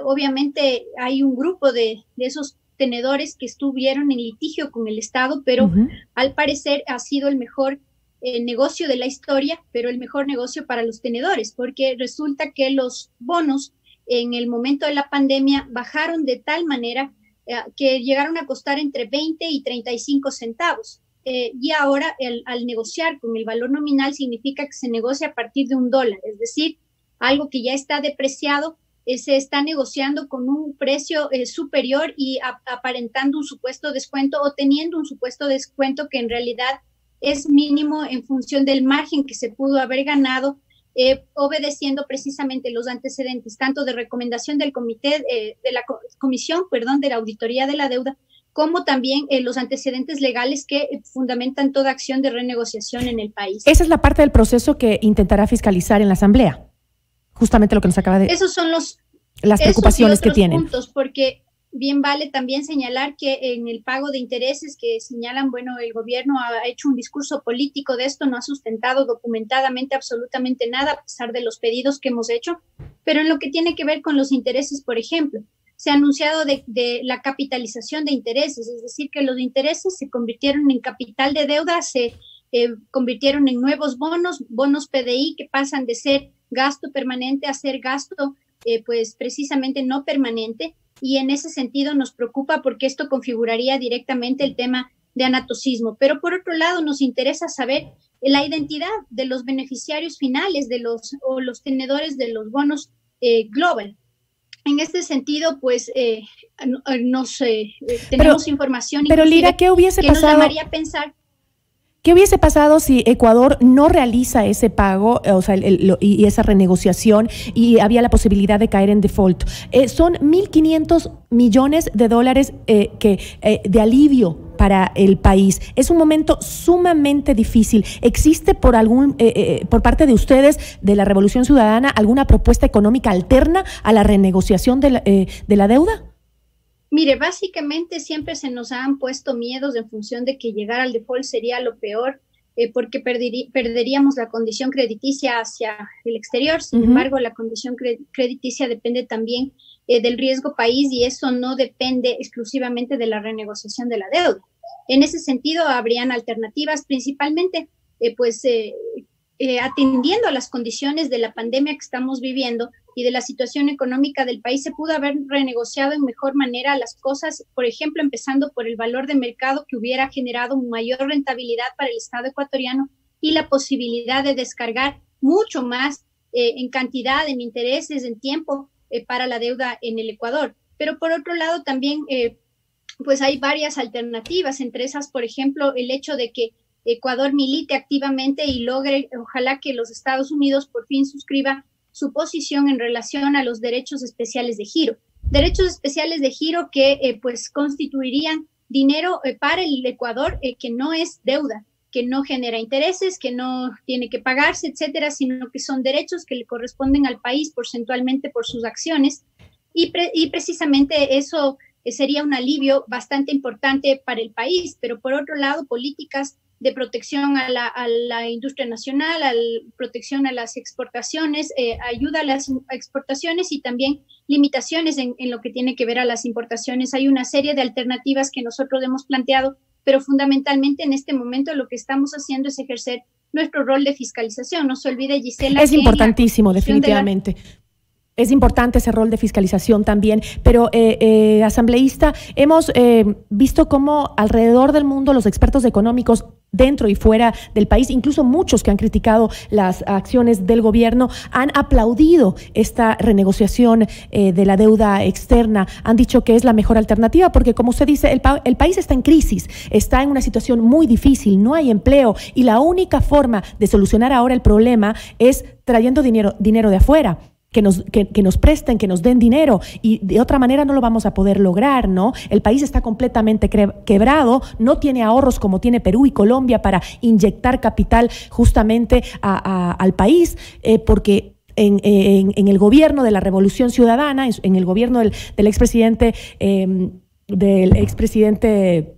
obviamente hay un grupo de esos tenedores que estuvieron en litigio con el Estado, pero al parecer ha sido el mejor negocio de la historia, pero el mejor negocio para los tenedores, porque resulta que los bonos en el momento de la pandemia bajaron de tal manera que llegaron a costar entre 20 y 35 centavos. Y ahora al negociar con el valor nominal significa que se negocia a partir de $1, es decir, algo que ya está depreciado, se está negociando con un precio superior y aparentando un supuesto descuento o teniendo un supuesto descuento que en realidad es mínimo en función del margen que se pudo haber ganado, obedeciendo precisamente los antecedentes, tanto de recomendación del comité, de la comisión, de la auditoría de la deuda, como también los antecedentes legales que fundamentan toda acción de renegociación en el país. Esa es la parte del proceso que intentará fiscalizar en la Asamblea, justamente lo que nos acaba de... Esos son las preocupaciones que tienen. Puntos, porque bien vale también señalar que en el pago de intereses que señalan, el gobierno ha hecho un discurso político de esto, no ha sustentado documentadamente absolutamente nada, a pesar de los pedidos que hemos hecho, pero en lo que tiene que ver con los intereses, por ejemplo, se ha anunciado de la capitalización de intereses, es decir, que los intereses se convirtieron en capital de deuda, se convirtieron en nuevos bonos PDI que pasan de ser gasto permanente a ser gasto precisamente no permanente. Y en ese sentido nos preocupa porque esto configuraría directamente el tema de anatocismo. Pero por otro lado nos interesa saber la identidad de los beneficiarios finales los tenedores de los bonos Global. En este sentido, tenemos información. Pero Lira, ¿qué hubiese pasado? Nos llamaría a pensar. ¿Qué hubiese pasado si Ecuador no realiza ese pago, o sea, y esa renegociación, y había la posibilidad de caer en default? Son 1.500 millones de dólares de alivio para el país. Es un momento sumamente difícil. ¿Existe por parte de ustedes, de la Revolución Ciudadana, alguna propuesta económica alterna a la renegociación de la deuda? Mire, básicamente siempre se nos han puesto miedos en función de que llegar al default sería lo peor, porque perderíamos la condición crediticia hacia el exterior. Sin embargo, la condición crediticia depende también del riesgo país, y eso no depende exclusivamente de la renegociación de la deuda. En ese sentido, habrían alternativas, principalmente atendiendo a las condiciones de la pandemia que estamos viviendo y de la situación económica del país. Se pudo haber renegociado en mejor manera las cosas, por ejemplo, empezando por el valor de mercado, que hubiera generado mayor rentabilidad para el Estado ecuatoriano y la posibilidad de descargar mucho más en cantidad, en intereses, en tiempo para la deuda en el Ecuador. Pero por otro lado también pues hay varias alternativas, entre esas, por ejemplo, el hecho de que Ecuador milite activamente y logre, ojalá, que los Estados Unidos por fin suscriba su posición en relación a los derechos especiales de giro. Derechos especiales de giro que pues constituirían dinero para el Ecuador, que no es deuda, que no genera intereses, que no tiene que pagarse, etcétera, sino que son derechos que le corresponden al país porcentualmente por sus acciones, y precisamente eso sería un alivio bastante importante para el país. Pero por otro lado, políticas de protección a la industria nacional, protección a las exportaciones, ayuda a las exportaciones, y también limitaciones en lo que tiene que ver a las importaciones. Hay una serie de alternativas que nosotros hemos planteado, pero fundamentalmente en este momento lo que estamos haciendo es ejercer nuestro rol de fiscalización. No se olvide, Gisela, es importantísimo, definitivamente. Es importante ese rol de fiscalización también, pero asambleísta, hemos visto cómo alrededor del mundo los expertos económicos dentro y fuera del país, incluso muchos que han criticado las acciones del gobierno, han aplaudido esta renegociación de la deuda externa. Han dicho que es la mejor alternativa porque, como usted dice, el país está en crisis, está en una situación muy difícil, no hay empleo, y la única forma de solucionar ahora el problema es trayendo dinero de afuera. Que nos presten, que nos den dinero, y de otra manera no lo vamos a poder lograr, ¿no? El país está completamente quebrado, no tiene ahorros como tiene Perú y Colombia para inyectar capital justamente al país, porque en el gobierno de la Revolución Ciudadana, en el gobierno del expresidente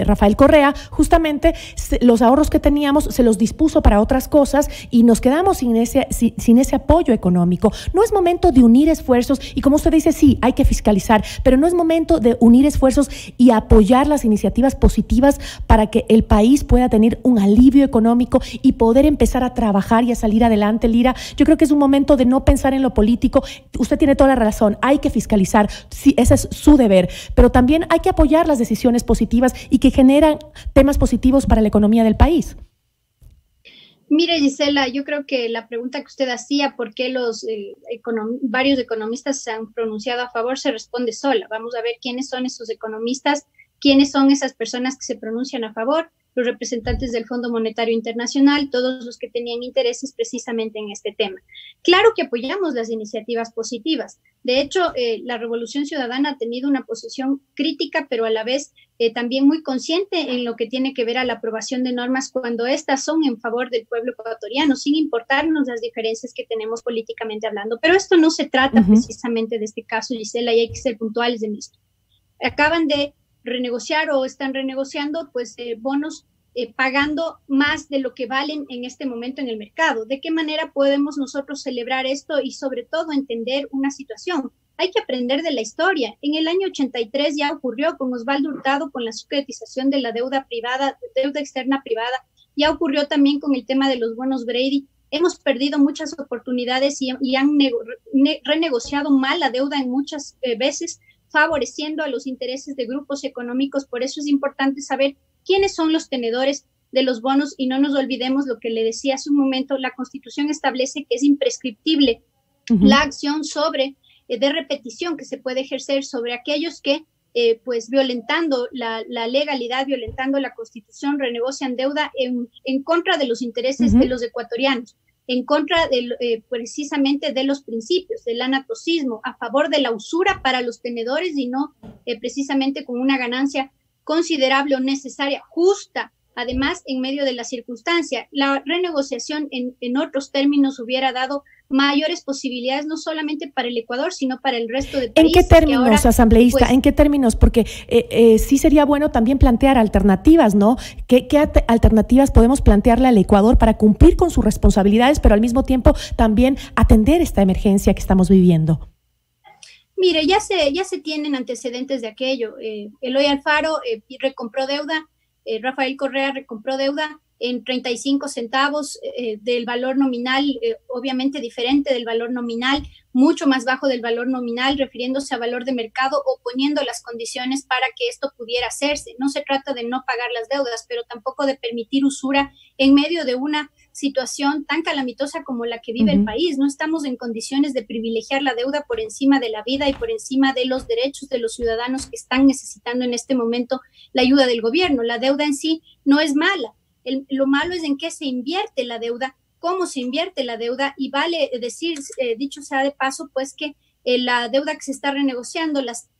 Rafael Correa, justamente los ahorros que teníamos se los dispuso para otras cosas y nos quedamos sin ese apoyo económico. No es momento de unir esfuerzos, y como usted dice, sí, hay que fiscalizar, pero no es momento de unir esfuerzos y apoyar las iniciativas positivas para que el país pueda tener un alivio económico y poder empezar a trabajar y a salir adelante, Lira. Yo creo que es un momento de no pensar en lo político. Usted tiene toda la razón, hay que fiscalizar, sí, ese es su deber, pero también hay que apoyar las decisiones positivas y que generan temas positivos para la economía del país. Mire, Gisela, yo creo que la pregunta que usted hacía, ¿por qué varios economistas se han pronunciado a favor?, se responde sola. Vamos a ver quiénes son esos economistas, quiénes son esas personas que se pronuncian a favor. Los representantes del Fondo Monetario Internacional, todos los que tenían intereses precisamente en este tema. Claro que apoyamos las iniciativas positivas. De hecho, la Revolución Ciudadana ha tenido una posición crítica, pero a la vez también muy consciente en lo que tiene que ver a la aprobación de normas cuando éstas son en favor del pueblo ecuatoriano, sin importarnos las diferencias que tenemos políticamente hablando. Pero esto no se trata precisamente de este caso, Gisela, y hay que ser puntuales en esto. Acaban de renegociar o están renegociando pues bonos pagando más de lo que valen en este momento en el mercado. ¿De qué manera podemos nosotros celebrar esto y sobre todo entender una situación? Hay que aprender de la historia. En el año 83 ya ocurrió con Osvaldo Hurtado con la securitización de la deuda privada, deuda externa privada. Ya ocurrió también con el tema de los bonos Brady. Hemos perdido muchas oportunidades y han renegociado mal la deuda en muchas veces, favoreciendo a los intereses de grupos económicos. Por eso es importante saber quiénes son los tenedores de los bonos y no nos olvidemos lo que le decía hace un momento. La Constitución establece que es imprescriptible la acción de repetición que se puede ejercer sobre aquellos que pues violentando la legalidad, violentando la Constitución, renegocian deuda en contra de los intereses de los ecuatorianos, en contra precisamente de los principios, del anatocismo, a favor de la usura para los tenedores y no precisamente con una ganancia considerable o necesaria, justa. Además, en medio de la circunstancia, la renegociación en otros términos hubiera dado mayores posibilidades, no solamente para el Ecuador, sino para el resto de países. ¿En qué términos, asambleísta? ¿En qué términos? Porque sí sería bueno también plantear alternativas, ¿no? ¿Qué alternativas podemos plantearle al Ecuador para cumplir con sus responsabilidades, pero al mismo tiempo también atender esta emergencia que estamos viviendo? Mire, ya se tienen antecedentes de aquello. Eloy Alfaro recompró deuda, Rafael Correa recompró deuda en 35 centavos del valor nominal, obviamente diferente del valor nominal, mucho más bajo del valor nominal, refiriéndose a valor de mercado o poniendo las condiciones para que esto pudiera hacerse. No se trata de no pagar las deudas, pero tampoco de permitir usura en medio de una situación tan calamitosa como la que vive el país. No estamos en condiciones de privilegiar la deuda por encima de la vida y por encima de los derechos de los ciudadanos que están necesitando en este momento la ayuda del gobierno. La deuda en sí no es mala. Lo malo es en qué se invierte la deuda, cómo se invierte la deuda, y vale decir, dicho sea de paso, pues que la deuda que se está renegociando, las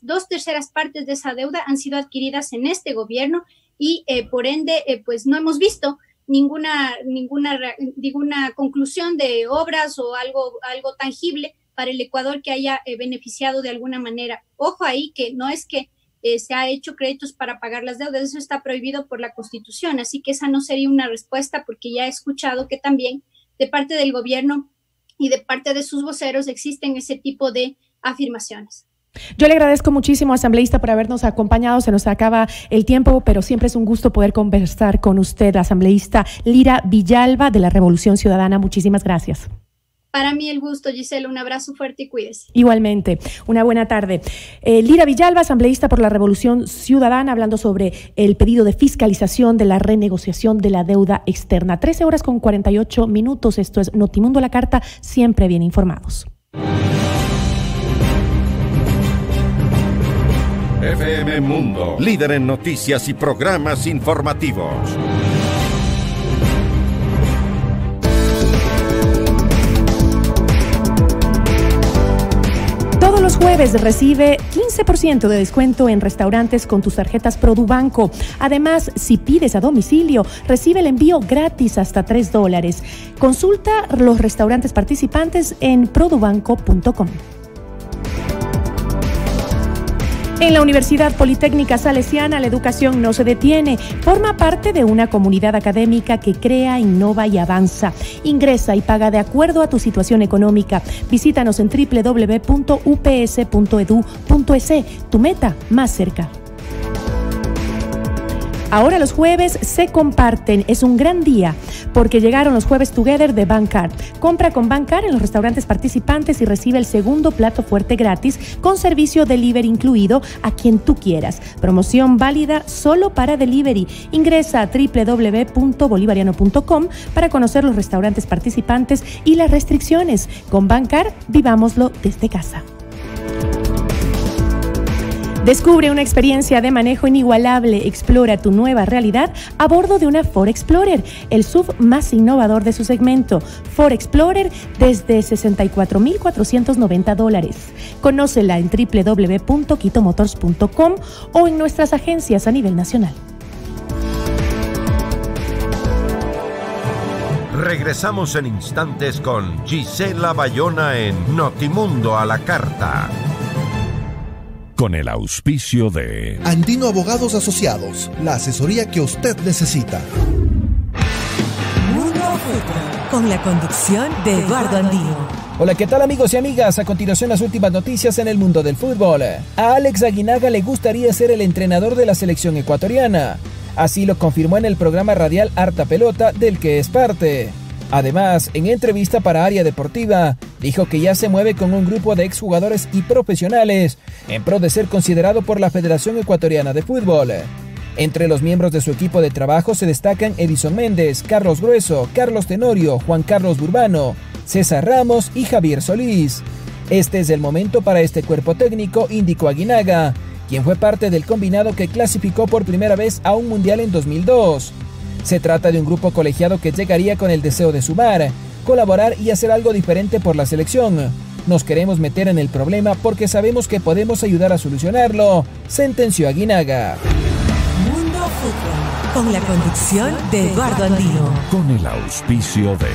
2/3 partes de esa deuda han sido adquiridas en este gobierno y por ende pues no hemos visto ninguna conclusión de obras o algo tangible para el Ecuador que haya beneficiado de alguna manera. Ojo ahí, que no es que se ha hecho créditos para pagar las deudas, eso está prohibido por la Constitución, así que esa no sería una respuesta, porque ya he escuchado que también de parte del gobierno y de parte de sus voceros existen ese tipo de afirmaciones. Yo le agradezco muchísimo, asambleísta, por habernos acompañado. Se nos acaba el tiempo, pero siempre es un gusto poder conversar con usted, asambleísta Lira Villalba de la Revolución Ciudadana. Muchísimas gracias. Para mí el gusto, Gisela. Un abrazo fuerte y cuídese. Igualmente. Una buena tarde. Lira Villalba, asambleísta por la Revolución Ciudadana, hablando sobre el pedido de fiscalización de la renegociación de la deuda externa. 13:48. Esto es Notimundo a la Carta, siempre bien informados. FM Mundo, líder en noticias y programas informativos. Todos los jueves recibe 15% de descuento en restaurantes con tus tarjetas Produbanco. Además, si pides a domicilio, recibe el envío gratis hasta $3. Consulta los restaurantes participantes en produbanco.com. En la Universidad Politécnica Salesiana, la educación no se detiene. Forma parte de una comunidad académica que crea, innova y avanza. Ingresa y paga de acuerdo a tu situación económica. Visítanos en www.ups.edu.es. Tu meta más cerca. Ahora los jueves se comparten. Es un gran día porque llegaron los Jueves Together de Bancar. Compra con Bancar en los restaurantes participantes y recibe el segundo plato fuerte gratis con servicio delivery incluido a quien tú quieras. Promoción válida solo para delivery. Ingresa a www.bolivariano.com para conocer los restaurantes participantes y las restricciones. Con Bancar, vivámoslo desde casa. Descubre una experiencia de manejo inigualable. Explora tu nueva realidad a bordo de una Ford Explorer, el SUV más innovador de su segmento. Ford Explorer desde $64,490. Conócela en www.quitomotors.com o en nuestras agencias a nivel nacional. Regresamos en instantes con Gisela Bayona en Notimundo a la Carta. Con el auspicio de Andino Abogados Asociados, la asesoría que usted necesita. Mundo Fútbol, con la conducción de Eduardo Andino. Hola, ¿qué tal amigos y amigas? A continuación las últimas noticias en el mundo del fútbol. A Alex Aguinaga le gustaría ser el entrenador de la selección ecuatoriana. Así lo confirmó en el programa radial Harta Pelota, del que es parte. Además, en entrevista para Área Deportiva, dijo que ya se mueve con un grupo de exjugadores y profesionales en pro de ser considerado por la Federación Ecuatoriana de Fútbol. Entre los miembros de su equipo de trabajo se destacan Edison Méndez, Carlos Grueso, Carlos Tenorio, Juan Carlos Burbano, César Ramos y Javier Solís. Este es el momento para este cuerpo técnico, indicó Aguinaga, quien fue parte del combinado que clasificó por primera vez a un mundial en 2002. Se trata de un grupo colegiado que llegaría con el deseo de sumar, colaborar y hacer algo diferente por la selección. Nos queremos meter en el problema porque sabemos que podemos ayudar a solucionarlo, sentenció Aguinaga. Mundo Fútbol, con la conducción de Eduardo Andino. Con el auspicio de...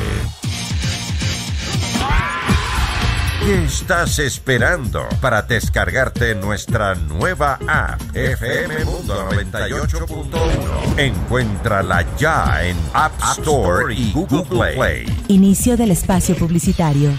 ¿Qué estás esperando para descargarte nuestra nueva app FM Mundo 98.1? Encuéntrala ya en App Store y Google Play. Inicio del espacio publicitario.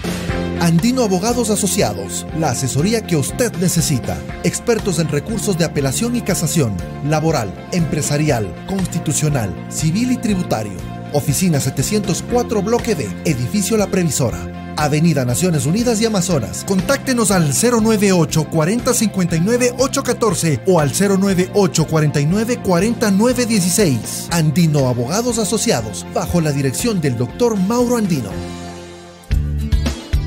Andino Abogados Asociados, la asesoría que usted necesita. Expertos en recursos de apelación y casación, laboral, empresarial, constitucional, civil y tributario. Oficina 704 Bloque D, Edificio La Previsora. Avenida Naciones Unidas y Amazonas. Contáctenos al 098 40 59 814 o al 098 49 40 916. Andino Abogados Asociados, bajo la dirección del Dr. Mauro Andino.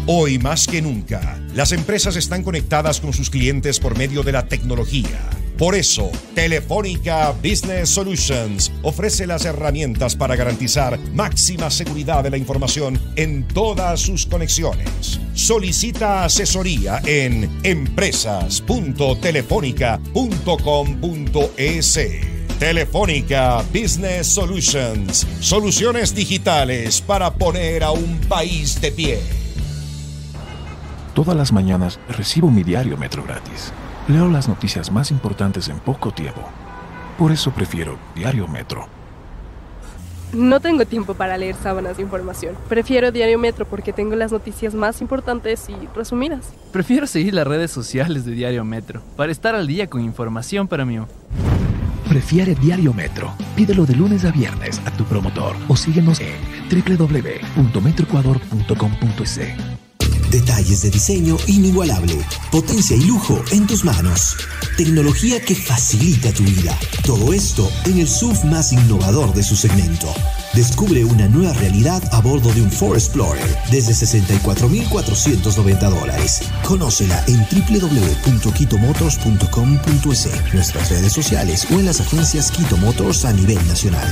Hoy más que nunca, las empresas están conectadas con sus clientes por medio de la tecnología. Por eso, Telefónica Business Solutions ofrece las herramientas para garantizar máxima seguridad de la información en todas sus conexiones. Solicita asesoría en empresas.telefonica.com.es. Telefónica Business Solutions, soluciones digitales para poner a un país de pie. Todas las mañanas recibo mi diario Metro gratis. Leo las noticias más importantes en poco tiempo. Por eso prefiero Diario Metro. No tengo tiempo para leer sábanas de información. Prefiero Diario Metro porque tengo las noticias más importantes y resumidas. Prefiero seguir las redes sociales de Diario Metro para estar al día con información para mí. Prefiere Diario Metro. Pídelo de lunes a viernes a tu promotor o síguenos en www.metroecuador.com.es. Detalles de diseño inigualable, potencia y lujo en tus manos. Tecnología que facilita tu vida. Todo esto en el SUV más innovador de su segmento. Descubre una nueva realidad a bordo de un Ford Explorer desde $64,490. Conócela en www.quitomotors.com.es, nuestras redes sociales o en las agencias Quito Motors a nivel nacional.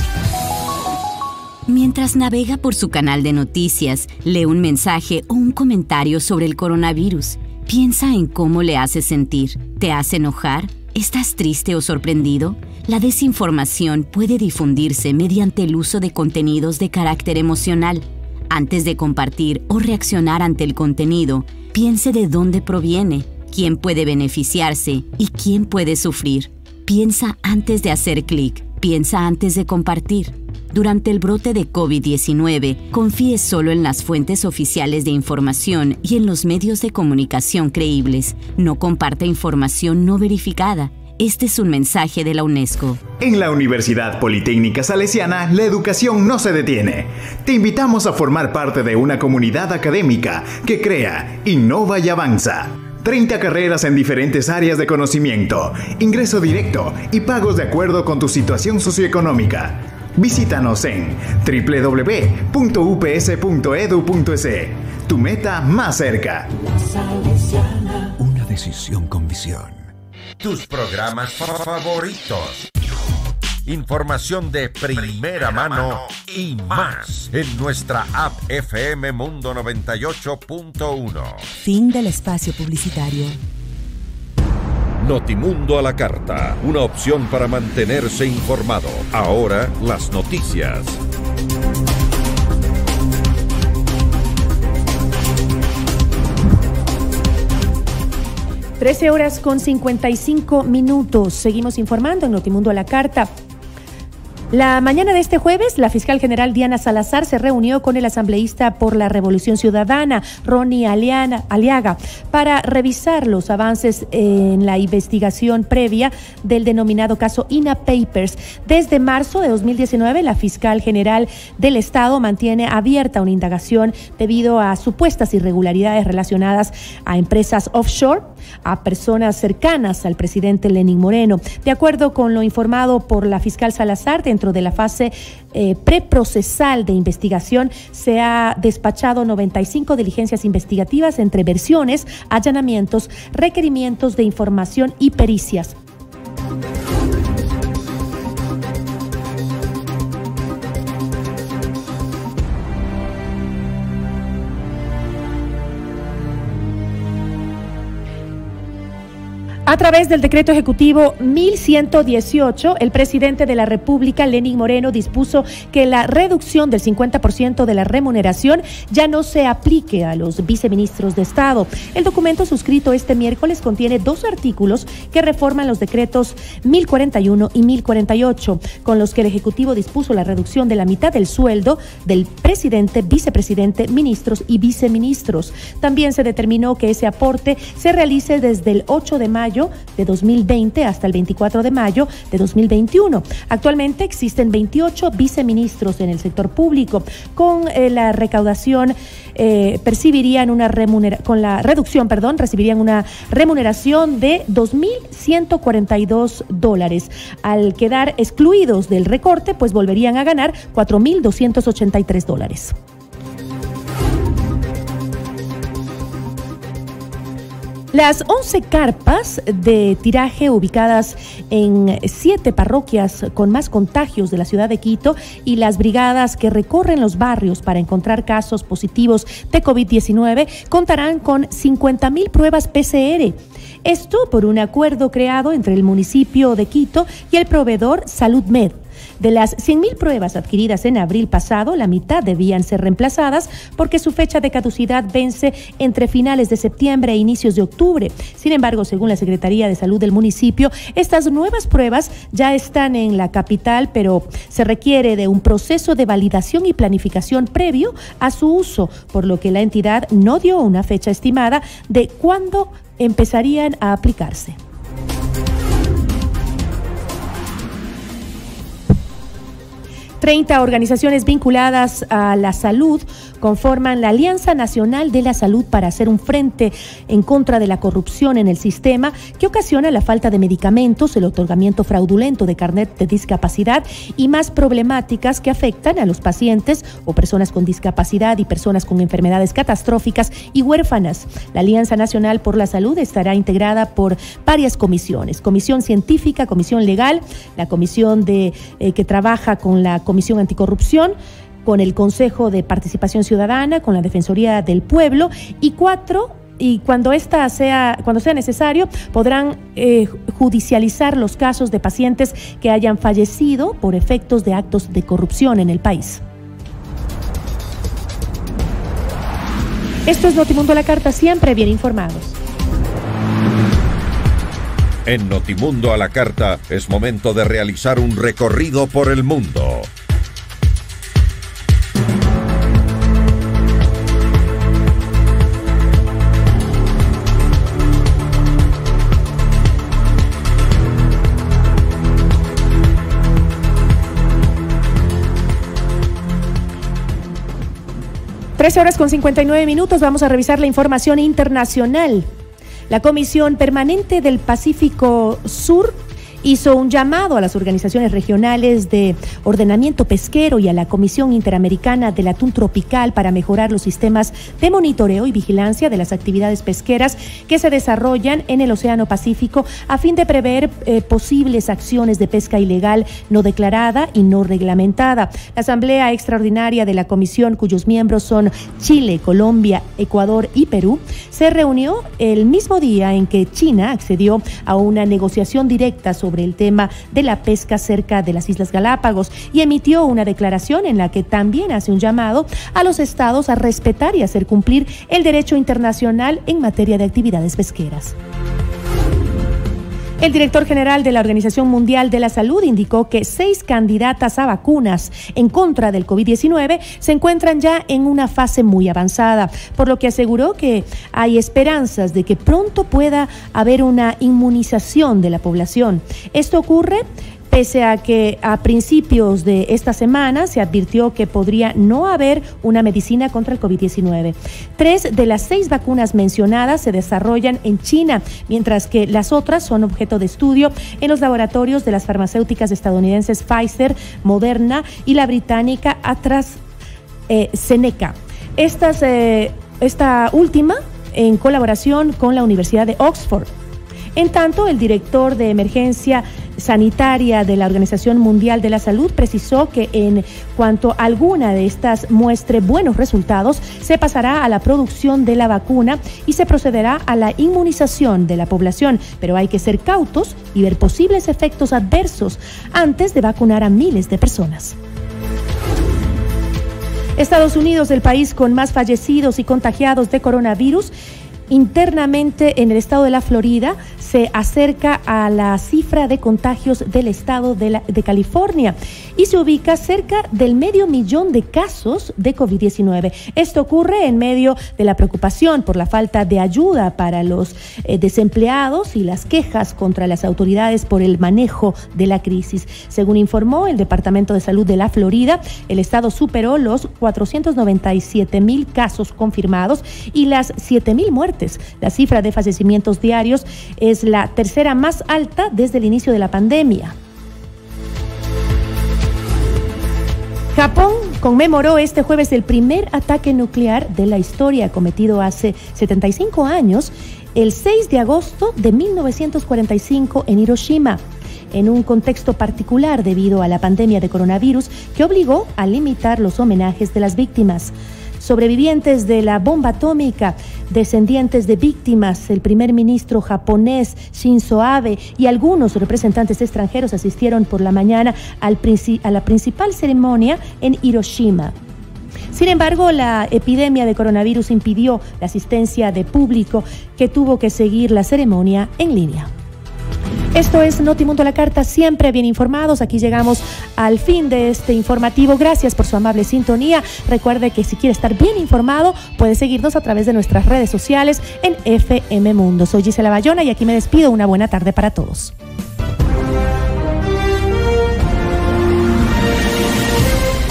Mientras navega por su canal de noticias, lee un mensaje o un comentario sobre el coronavirus. Piensa en cómo le hace sentir. ¿Te hace enojar? ¿Estás triste o sorprendido? La desinformación puede difundirse mediante el uso de contenidos de carácter emocional. Antes de compartir o reaccionar ante el contenido, piense de dónde proviene, quién puede beneficiarse y quién puede sufrir. Piensa antes de hacer clic. Piensa antes de compartir. Durante el brote de COVID-19, confíe solo en las fuentes oficiales de información y en los medios de comunicación creíbles. No comparta información no verificada. Este es un mensaje de la UNESCO. En la Universidad Politécnica Salesiana, la educación no se detiene. Te invitamos a formar parte de una comunidad académica que crea, innova y avanza. 30 carreras en diferentes áreas de conocimiento, ingreso directo y pagos de acuerdo con tu situación socioeconómica. Visítanos en www.ups.edu.es. Tu meta más cerca. Una decisión con visión. Tus programas favoritos. Información de primera mano y más en nuestra app FM Mundo 98.1. Fin del espacio publicitario. Notimundo a la carta, una opción para mantenerse informado. Ahora las noticias. Trece horas con 55 minutos. Seguimos informando en Notimundo a la carta. La mañana de este jueves, la fiscal general Diana Salazar se reunió con el asambleísta por la Revolución Ciudadana, Ronnie Aliaga, para revisar los avances en la investigación previa del denominado caso INA Papers. Desde marzo de 2019, la fiscal general del Estado mantiene abierta una indagación debido a supuestas irregularidades relacionadas a empresas offshore, a personas cercanas al presidente Lenín Moreno. De acuerdo con lo informado por la fiscal Salazar, dentro de la fase preprocesal de investigación se ha despachado 95 diligencias investigativas entre versiones, allanamientos, requerimientos de información y pericias. A través del decreto ejecutivo 1118, el presidente de la República, Lenín Moreno, dispuso que la reducción del 50% de la remuneración ya no se aplique a los viceministros de Estado. El documento suscrito este miércoles contiene 2 artículos que reforman los decretos 1041 y 1048, con los que el Ejecutivo dispuso la reducción de la mitad del sueldo del presidente, vicepresidente, ministros y viceministros. También se determinó que ese aporte se realice desde el 8 de mayo de 2020 hasta el 24 de mayo de 2021. Actualmente existen 28 viceministros en el sector público. Con la recaudación recibirían una remuneración de $2,142. Al quedar excluidos del recorte, pues volverían a ganar $4,283. Las 11 carpas de tiraje ubicadas en 7 parroquias con más contagios de la ciudad de Quito y las brigadas que recorren los barrios para encontrar casos positivos de COVID-19 contarán con 50,000 pruebas PCR. Esto por un acuerdo creado entre el municipio de Quito y el proveedor SaludMed. De las 100,000 pruebas adquiridas en abril pasado, la mitad debían ser reemplazadas porque su fecha de caducidad vence entre finales de septiembre e inicios de octubre. Sin embargo, según la Secretaría de Salud del municipio, estas nuevas pruebas ya están en la capital, pero se requiere de un proceso de validación y planificación previo a su uso, por lo que la entidad no dio una fecha estimada de cuándo empezarían a aplicarse. 30 organizaciones vinculadas a la salud conforman la Alianza Nacional de la Salud para hacer un frente en contra de la corrupción en el sistema que ocasiona la falta de medicamentos, el otorgamiento fraudulento de carnet de discapacidad y más problemáticas que afectan a los pacientes o personas con discapacidad y personas con enfermedades catastróficas y huérfanas. La Alianza Nacional por la Salud estará integrada por varias comisiones: comisión científica, comisión legal, la comisión que trabaja con la Comisión Anticorrupción, con el Consejo de Participación Ciudadana, con la Defensoría del Pueblo y cuando sea necesario, podrán judicializar los casos de pacientes que hayan fallecido por efectos de actos de corrupción en el país. Esto es Notimundo a la Carta, siempre bien informados. En Notimundo a la Carta es momento de realizar un recorrido por el mundo. Tres horas con 59 minutos, vamos a revisar la información internacional. La Comisión Permanente del Pacífico Sur hizo un llamado a las organizaciones regionales de ordenamiento pesquero y a la Comisión Interamericana del Atún Tropical para mejorar los sistemas de monitoreo y vigilancia de las actividades pesqueras que se desarrollan en el Océano Pacífico a fin de prever posibles acciones de pesca ilegal no declarada y no reglamentada. La Asamblea Extraordinaria de la Comisión, cuyos miembros son Chile, Colombia, Ecuador y Perú, se reunió el mismo día en que China accedió a una negociación directa sobre el tema de la pesca cerca de las Islas Galápagos y emitió una declaración en la que también hace un llamado a los estados a respetar y hacer cumplir el derecho internacional en materia de actividades pesqueras. El director general de la Organización Mundial de la Salud indicó que 6 candidatas a vacunas en contra del COVID-19 se encuentran ya en una fase muy avanzada, por lo que aseguró que hay esperanzas de que pronto pueda haber una inmunización de la población. Esto ocurre pese a que a principios de esta semana se advirtió que podría no haber una medicina contra el COVID-19. 3 de las 6 vacunas mencionadas se desarrollan en China, mientras que las otras son objeto de estudio en los laboratorios de las farmacéuticas estadounidenses Pfizer, Moderna y la británica AstraZeneca. Esta última en colaboración con la Universidad de Oxford. En tanto, el director de emergencia Sanitaria de la Organización Mundial de la Salud precisó que en cuanto alguna de estas muestre buenos resultados, se pasará a la producción de la vacuna y se procederá a la inmunización de la población, pero hay que ser cautos y ver posibles efectos adversos antes de vacunar a miles de personas. Estados Unidos, el país con más fallecidos y contagiados de coronavirus, internamente en el estado de la Florida, se acerca a la cifra de contagios del estado de California y se ubica cerca del 500,000 de casos de COVID-19. Esto ocurre en medio de la preocupación por la falta de ayuda para los desempleados y las quejas contra las autoridades por el manejo de la crisis. Según informó el Departamento de Salud de la Florida, el estado superó los 497,000 casos confirmados y las 7,000 muertes. La cifra de fallecimientos diarios es la tercera más alta desde el inicio de la pandemia. Japón conmemoró este jueves el primer ataque nuclear de la historia cometido hace 75 años, el 6 de agosto de 1945 en Hiroshima, en un contexto particular debido a la pandemia de coronavirus que obligó a limitar los homenajes de las víctimas. Sobrevivientes de la bomba atómica, descendientes de víctimas, el primer ministro japonés Shinzo Abe y algunos representantes extranjeros asistieron por la mañana a la principal ceremonia en Hiroshima. Sin embargo, la epidemia de coronavirus impidió la asistencia de público que tuvo que seguir la ceremonia en línea. Esto es Notimundo a la Carta, siempre bien informados. Aquí llegamos al fin de este informativo. Gracias por su amable sintonía. Recuerde que si quiere estar bien informado, puede seguirnos a través de nuestras redes sociales en FM Mundo. Soy Gisela Bayona y aquí me despido. Una buena tarde para todos.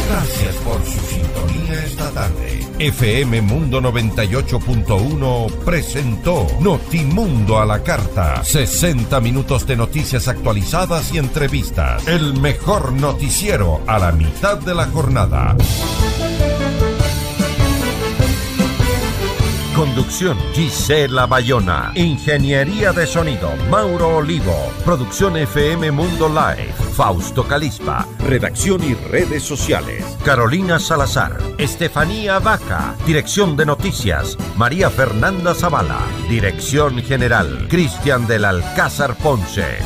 Gracias por su sintonía esta tarde. FM Mundo 98.1 presentó Notimundo a la Carta. 60 minutos de noticias actualizadas y entrevistas. El mejor noticiero a la mitad de la jornada. Conducción Gisela Bayona. Ingeniería de sonido Mauro Olivo. Producción FM Mundo Live Fausto Calispa. Redacción y redes sociales Carolina Salazar, Estefanía Vaca. Dirección de noticias María Fernanda Zavala. Dirección general Cristian del Alcázar Ponce.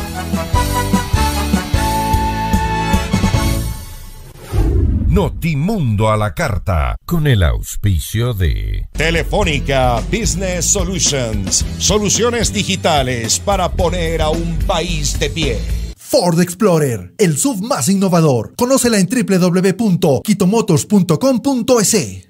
Notimundo a la Carta, con el auspicio de Telefónica Business Solutions, soluciones digitales para poner a un país de pie. Ford Explorer, el SUV más innovador. Conócela en www.quitomotors.com.es.